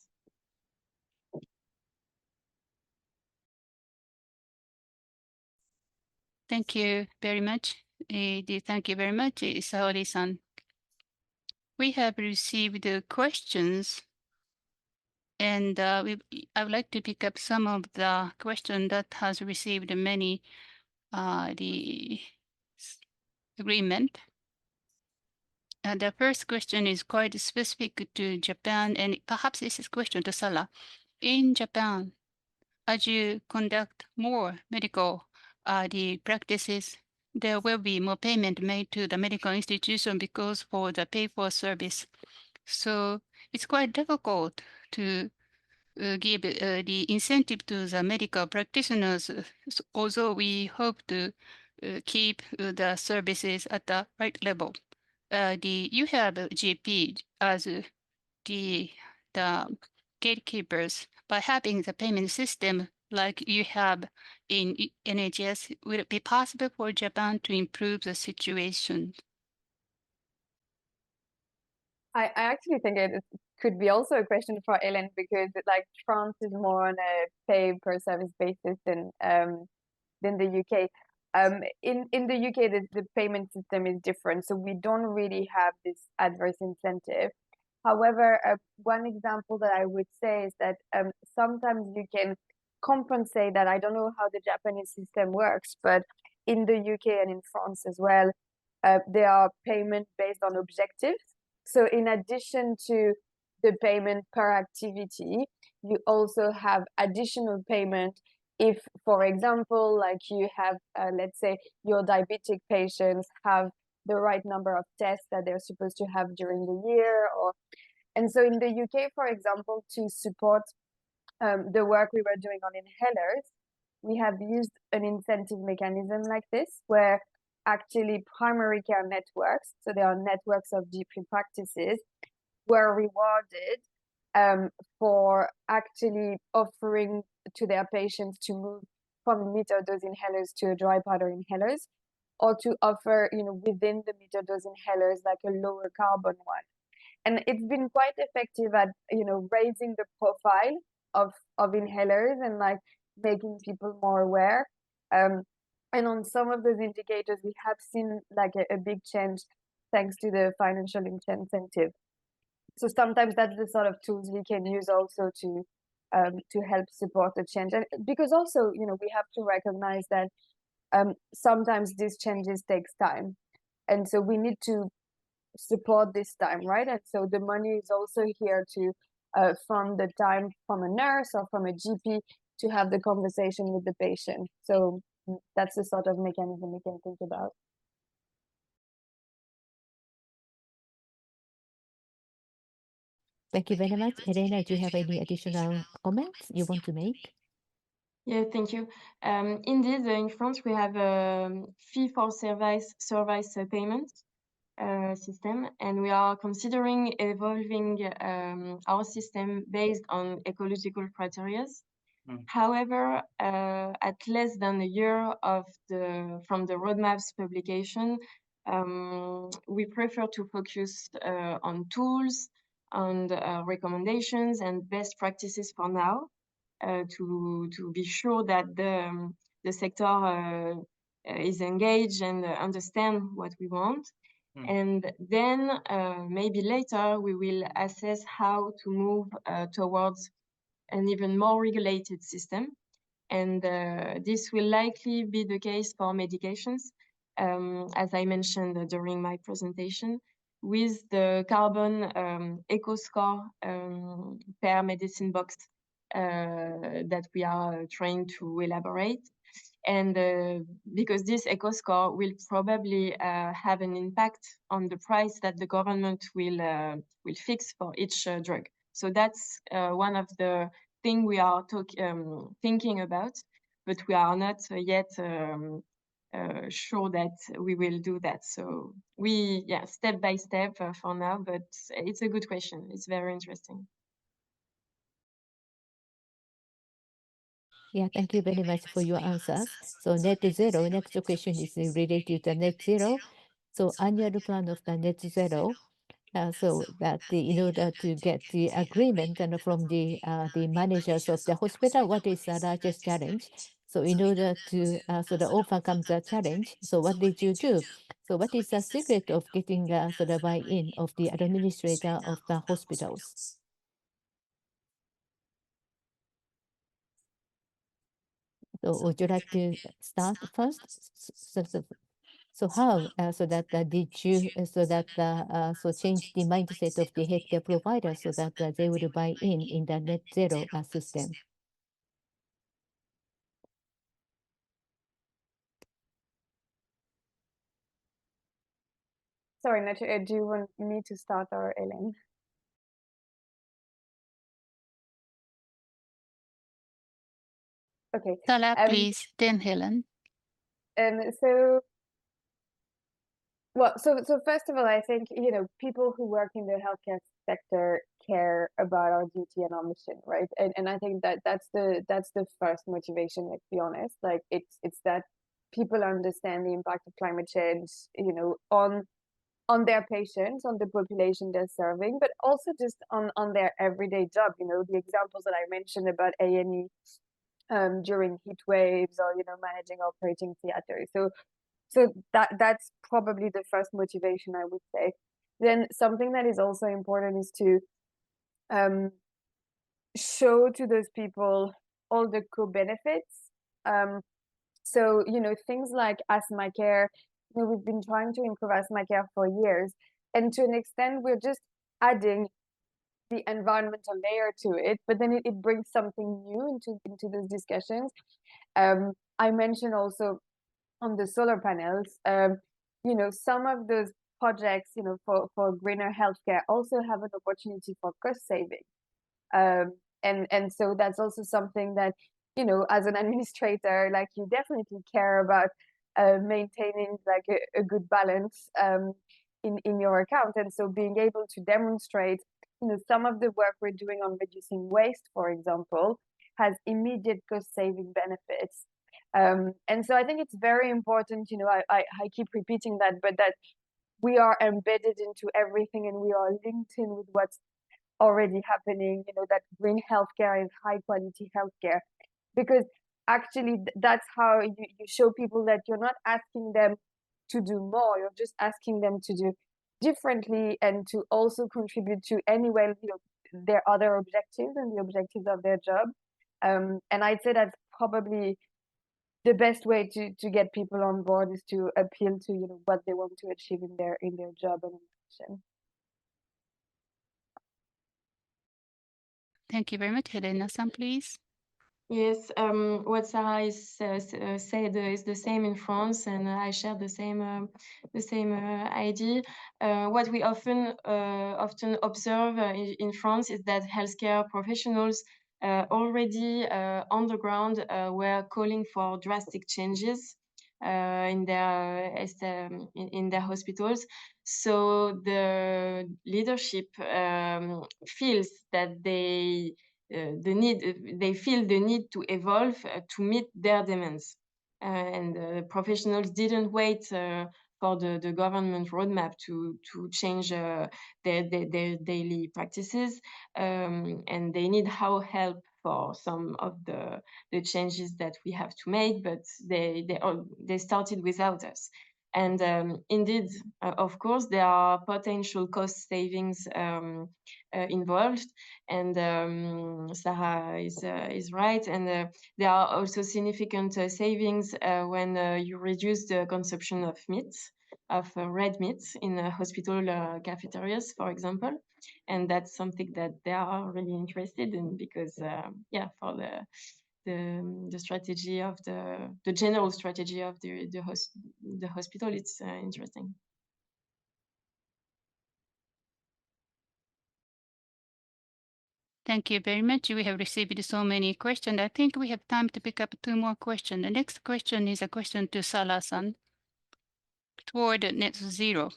Thank you very much. Thank you very much, Saori-san. We have received questions, and I would like to pick up some of the questions that has received many the agreement. The first question is quite specific to Japan, and perhaps this is a question to Sarah. In Japan, as you conduct more medical the practices, there will be more payment made to the medical institution because for the pay for service. So it's quite difficult to give the incentive to the medical practitioners, although we hope to keep the services at the right level. You have GP as the gatekeepers. By having the payment system like you have in NHS, would it be possible for Japan to improve the situation? I actually think it could be also a question for Ellen, because like France is more on a pay per service basis than the UK. In the UK, the payment system is different, so we don't really have this adverse incentive. However, one example that I would say is that sometimes you can compensate that. I don't know how the Japanese system works, but in the UK and in France as well, there are payment based on objectives. So in addition to the payment per activity, you also have additional payment if, for example, like you have, let's say, your diabetic patients have the right number of tests that they're supposed to have during the year, and so in the UK, for example, to support the work we were doing on inhalers, we have used an incentive mechanism like this, where actually primary care networks, so there are networks of GP practices, were rewarded for actually offering to their patients to move from metered dose inhalers to dry powder inhalers, or to offer, within the metered dose inhalers, like a lower carbon one. And it's been quite effective at, raising the profile of inhalers and like making people more aware. And on some of those indicators, we have seen like a big change thanks to the financial incentive. So sometimes that's the sort of tools we can use also to help support the change. And because also, you know, we have to recognize that sometimes these changes takes time. And so we need to support this time, right? And so the money is also here to fund the time from a nurse or from a GP to have the conversation with the patient. So that's the sort of mechanism we can think about. Thank you very much. Elena, do you have any additional comments you want to make? Yeah, thank you. Indeed, in France, we have a fee-for-service payment system, and we are considering evolving our system based on ecological criteria. However, at less than a year from the roadmap's publication, we prefer to focus on tools, on recommendations and best practices for now, to be sure that the sector is engaged and understand what we want. And then maybe later we will assess how to move towards an even more regulated system. And this will likely be the case for medications, as I mentioned during my presentation, with the carbon eco score per medicine box that we are trying to elaborate. And because this eco score will probably have an impact on the price that the government will fix for each drug. So that's one of the things we are thinking about, but we are not yet sure that we will do that. So step by step for now, but it's a good question. It's very interesting. Yeah, thank you very much for your answers. So net zero, next question is related to net zero. So annual plan of the net zero, so that in order to get the agreement and from the managers of the hospital, what is the largest challenge? So in order to overcome the challenge, so what did you do? So what is the secret of getting the buy-in of the administrator of the hospitals? So would you like to start first? So how so that did you change the mindset of the healthcare provider so that they would buy in the net zero system? Sorry, Nacho, do you want me to start or Ellen? Okay. Sarah, please, then Helen. So first of all, I think, you know, people who work in the healthcare sector care about our duty and our mission, right? And I think that's the first motivation, let's be honest. Like it's that people understand the impact of climate change, you know, on their patients, on the population they're serving, but also just on their everyday job. You know, the examples that I mentioned about A&E during heat waves, or, you know, managing operating theater. So that's probably the first motivation, I would say. Then something that is also important is to show to those people all the co-benefits. So, you know, things like asthma care, you know, we've been trying to improve asthma care for years. And to an extent, we're just adding the environmental layer to it, but then it brings something new into those discussions. I mentioned also on the solar panels, you know, some of those projects, you know, for greener healthcare also have an opportunity for cost saving. And so that's also something that, you know, as an administrator, like you definitely care about maintaining like a good balance in your account. And so being able to demonstrate, you know, some of the work we're doing on reducing waste, for example, has immediate cost saving benefits. And so I think it's very important, you know, I keep repeating that, but that we are embedded into everything and we are linked in with what's already happening, you know, that green healthcare is high quality healthcare, because actually that's how you show people that you're not asking them to do more, you're just asking them to do differently and to also contribute to anyway, their other objectives and the objectives of their job. And I'd say that's probably the best way to get people on board is to appeal to what they want to achieve in their job and mission. Thank you very much. Helena-san, please. Yes, what Sarah said is the same in France, and I share the same idea. What we often observe in France is that healthcare professionals already on the ground were calling for drastic changes in their hospitals. So the leadership feels that they feel the need to evolve to meet their demands. And professionals didn't wait for the government roadmap to change their daily practices, and they need our help for some of the changes that we have to make, but they started without us. And indeed, of course, there are potential cost savings involved, and Sarah is right. And there are also significant savings when you reduce the consumption of meat, of red meat in hospital cafeterias, for example. And that's something that they are really interested in because, for the strategy of the general strategy of the hospital, it's interesting. Thank you very much. We have received so many questions. I think we have time to pick up 2 more questions. The next question is a question to Sarah-san. Toward net zero,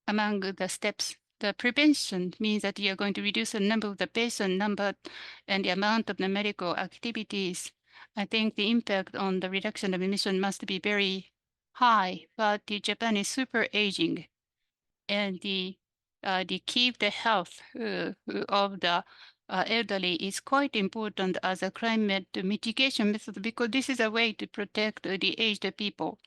among the steps, the prevention means that you're going to reduce the number of the patient number and the amount of the medical activities. I think the impact on the reduction of emission must be very high, but Japan is super aging, and the keep the health of the elderly is quite important as a climate mitigation method, because this is a way to protect the aged people.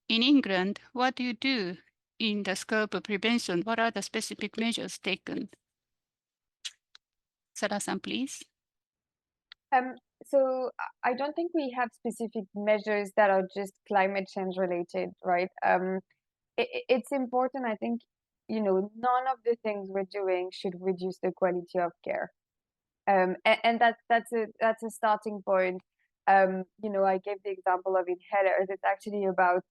In England, what do you do in the scope of prevention? What are the specific measures taken? Sarah-san, please. So I don't think we have specific measures that are just climate change related, right? It's important, I think, none of the things we're doing should reduce the quality of care. And that's a starting point. I gave the example of inhalers. It's actually about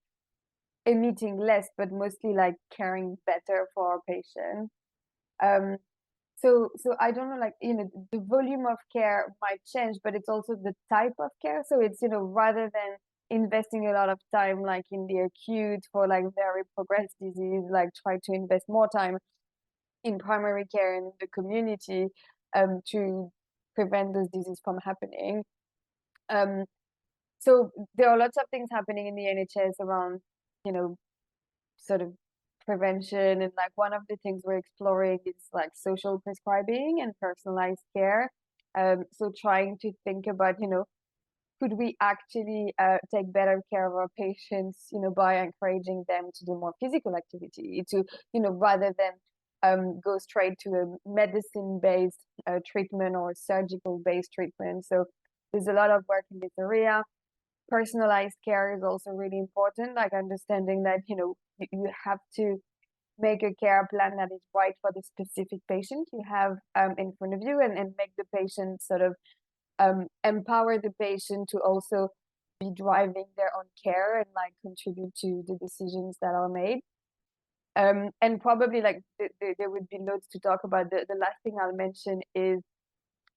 emitting less, but mostly like caring better for our patients. So I don't know, like, the volume of care might change, but it's also the type of care. So it's, rather than investing a lot of time like in the acute for like very progressed disease, like try to invest more time in primary care and in the community to prevent those diseases from happening. So there are lots of things happening in the NHS around, sort of prevention, and like one of the things we're exploring is like social prescribing and personalized care. So trying to think about, could we actually take better care of our patients, by encouraging them to do more physical activity, to, rather than go straight to a medicine-based treatment or surgical-based treatment. So there's a lot of work in this area. Personalized care is also really important, like understanding that, you have to make a care plan that is right for the specific patient you have in front of you, and make the patient sort of empower the patient to also be driving their own care and like contribute to the decisions that are made. And probably like there would be loads to talk about. The last thing I'll mention is,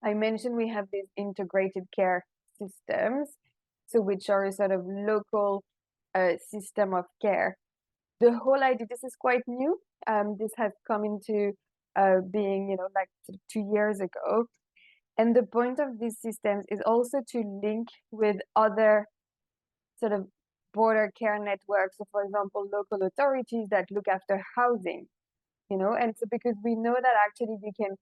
I mentioned we have these integrated care systems, so which are a sort of local system of care. The whole idea, this is quite new. This has come into being, like 2 years ago. And the point of these systems is also to link with other sort of border care networks. So for example, local authorities that look after housing, and so because we know that actually we can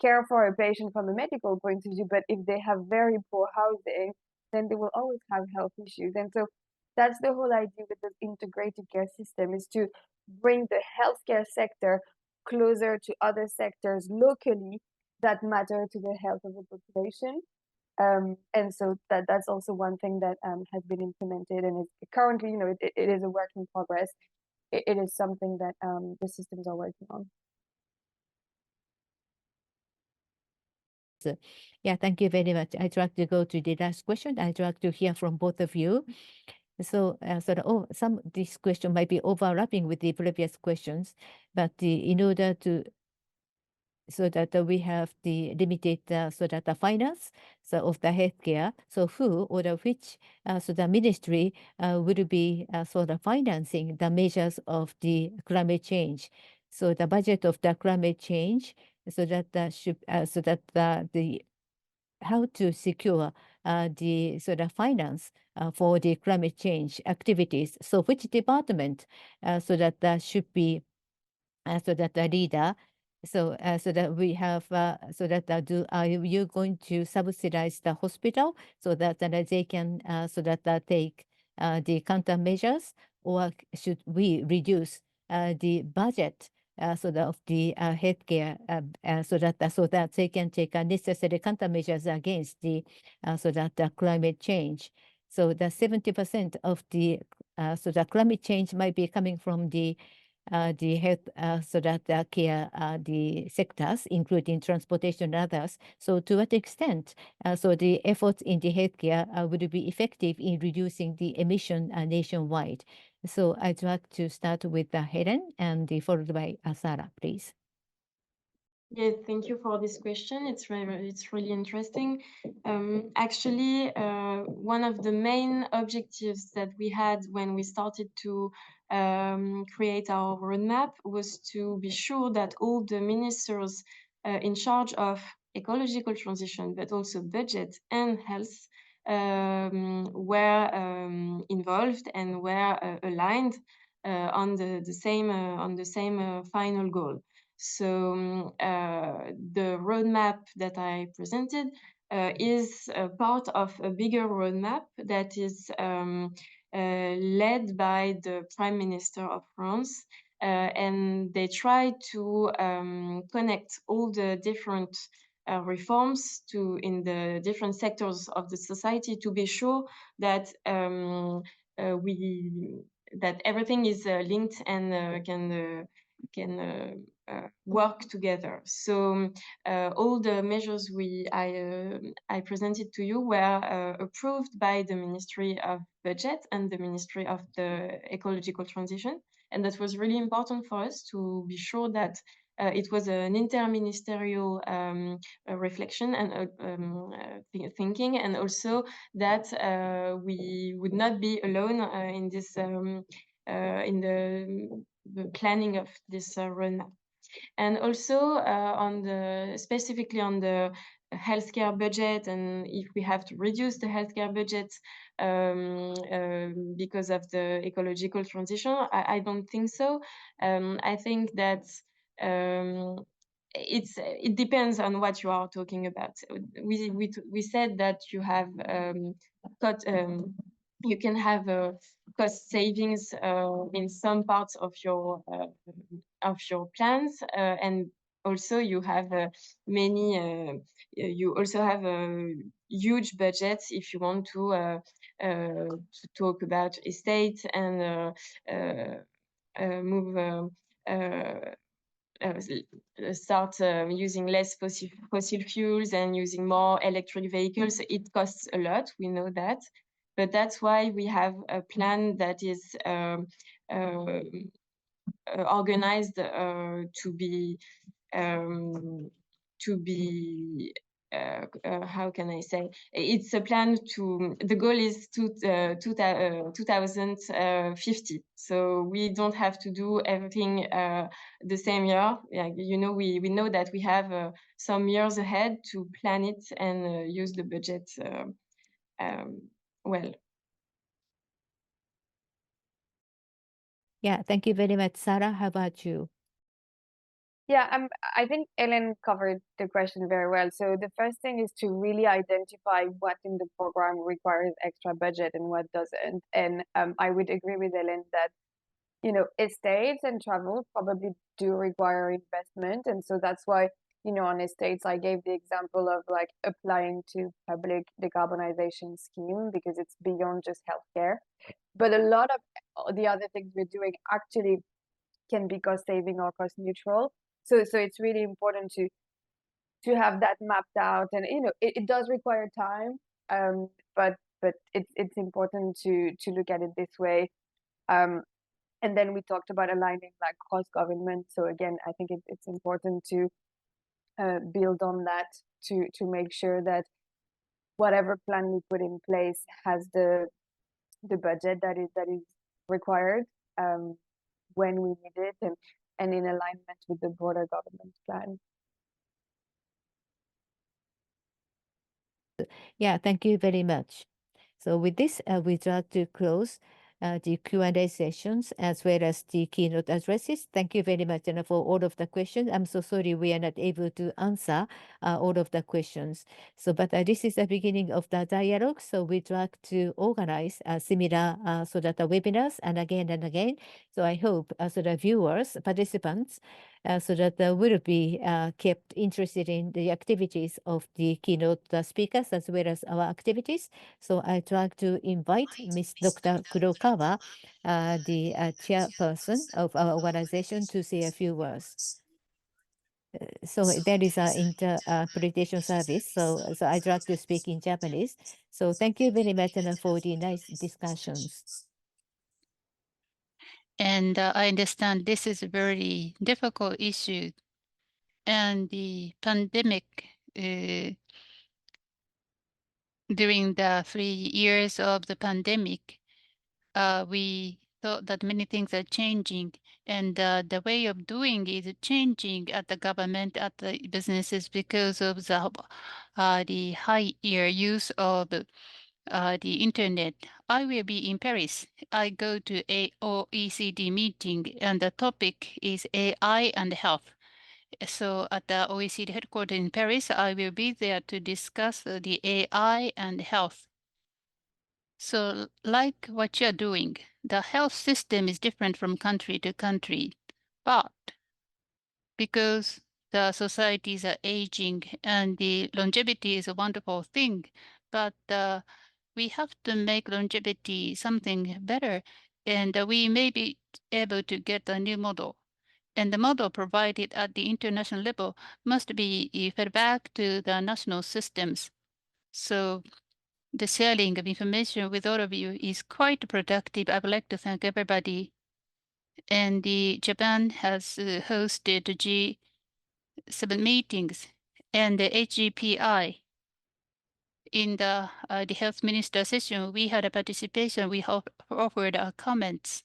care for a patient from a medical point of view, but if they have very poor housing, then they will always have health issues. And so that's the whole idea with the integrated care system, is to bring the healthcare sector closer to other sectors locally that matter to the health of the population. And so that's also one thing that has been implemented, and is currently, it is a work in progress. It is something that the systems are working on. Yeah, thank you very much. I'd like to go to the last question. I'd like to hear from both of you. So, some this question might be overlapping with the previous questions, but in order to so that we have the limited so that the finance of the healthcare. So who or which so the ministry will be sort of financing the measures of the climate change. So the budget of the climate change, so that should so that the how to secure the sort of finance for the climate change activities. So which department so that should be so that the leader, so so that we have so that are you going to subsidize the hospital so that they can so that take the countermeasures, or should we reduce the budget so that of the healthcare so that they can take necessary countermeasures against the so that the climate change. So the 70% of the so the climate change might be coming from the health so that care the sectors, including transportation and others. So to what extent so the efforts in the healthcare would be effective in reducing the emission nationwide? So I'd like to start with Helen, and followed by Sarah, please. Yeah, thank you for this question. It's really interesting. Actually, one of the main objectives that we had when we started to create our roadmap was to be sure that all the ministers in charge of ecological transition, but also budget and health, were involved and were aligned on the same final goal. So the roadmap that I presented is a part of a bigger roadmap that is led by the Prime Minister of France. And they try to connect all the different reforms in the different sectors of the society to be sure that that everything is linked and can work together. So all the measures I presented to you were approved by the Ministry of Budget and the Ministry of the Ecological Transition. And that was really important for us to be sure that it was an interministerial reflection and thinking, and also that we would not be alone in this in the planning of this roadmap. And also specifically on the healthcare budget, and if we have to reduce the healthcare budget because of the ecological transition, I don't think so. I think that it depends on what you are talking about. We said that you have cut you can have cost savings in some parts of your plans, and also you have you also have huge budgets if you want to talk about estate and move start using less fossil fuels and using more electric vehicles. It costs a lot, we know that, but that's why we have a plan that is organized to be how can I say? It's a plan the goal is 2050. So we don't have to do everything the same year. We know that we have some years ahead to plan it and use the budget well. Yeah, thank you very much, Sarah. How about you? Yeah, I think Ellen covered the question very well. So the first thing is to really identify what in the program requires extra budget and what doesn't. And I would agree with Ellen that, you know, estates and travel probably do require investment. And so that's why, you know, on estates, I gave the example of like applying to public decarbonization scheme because it's beyond just healthcare. But a lot of the other things we're doing actually can be cost saving or cost neutral. So it's really important to have that mapped out, and you know it does require time, but it's important to look at it this way. And then we talked about aligning like cross government. So again, I think it's important to build on that to make sure that whatever plan we put in place has the budget that is required when we need it, and in alignment with the broader government plan. Yeah, thank you very much. So with this, we'd like to close the Q&A sessions as well as the keynote addresses. Thank you very much for all of the questions. I'm so sorry we are not able to answer all of the questions. So, but this is the beginning of the dialogue. So we'd like to organize similar so that the webinars and again. So I hope so the viewers, participants, so that will be kept interested in the activities of the keynote speakers as well as our activities. So I'd like to invite Ms. Dr. Kurokawa, the chairperson of our organization, to say a few words. So there is an interpretation service. So I'd like to speak in Japanese. So thank you very much for the nice discussions. And I understand this is a very difficult issue. And the pandemic, during the 3 years of the pandemic, we thought that many things are changing, and the way of doing is changing at the government, at the businesses, because of the higher use of the internet. I will be in Paris. I go to a OECD meeting, and the topic is AI and health. So at the OECD headquarters in Paris, I will be there to discuss the AI and health. So like what you're doing, the health system is different from country to country, but because the societies are aging and the longevity is a wonderful thing, but we have to make longevity something better, and we may be able to get a new model. And the model provided at the international level must be fed back to the national systems. So the sharing of information with all of you is quite productive. I would like to thank everybody. And Japan has hosted G7 meetings and the HGPI. In the health minister session, we had a participation. We offered our comments.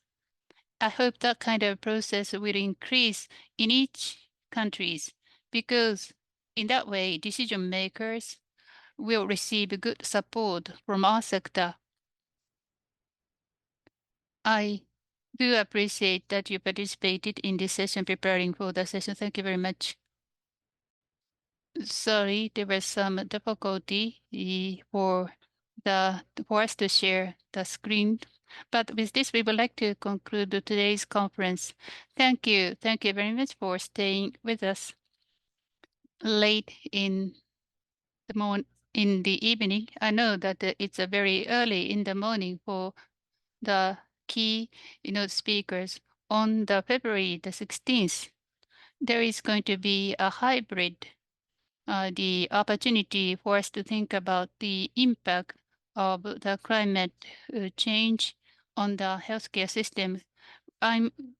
I hope that kind of process will increase in each countries, because in that way, decision makers will receive good support from our sector. I do appreciate that you participated in this session, preparing for the session. Thank you very much. Sorry, there was some difficulty for us to share the screen. But with this, we would like to conclude today's conference. Thank you. Thank you very much for staying with us late in the evening. I know that it's a very early in the morning for the key speakers. On the February the 16th, there is going to be a hybrid, the opportunity for us to think about the impact of the climate change on the healthcare system.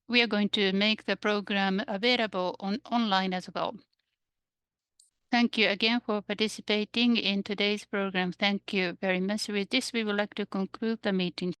We are going to make the program available online as well. Thank you again for participating in today's program. Thank you very much. With this, we would like to conclude the meeting.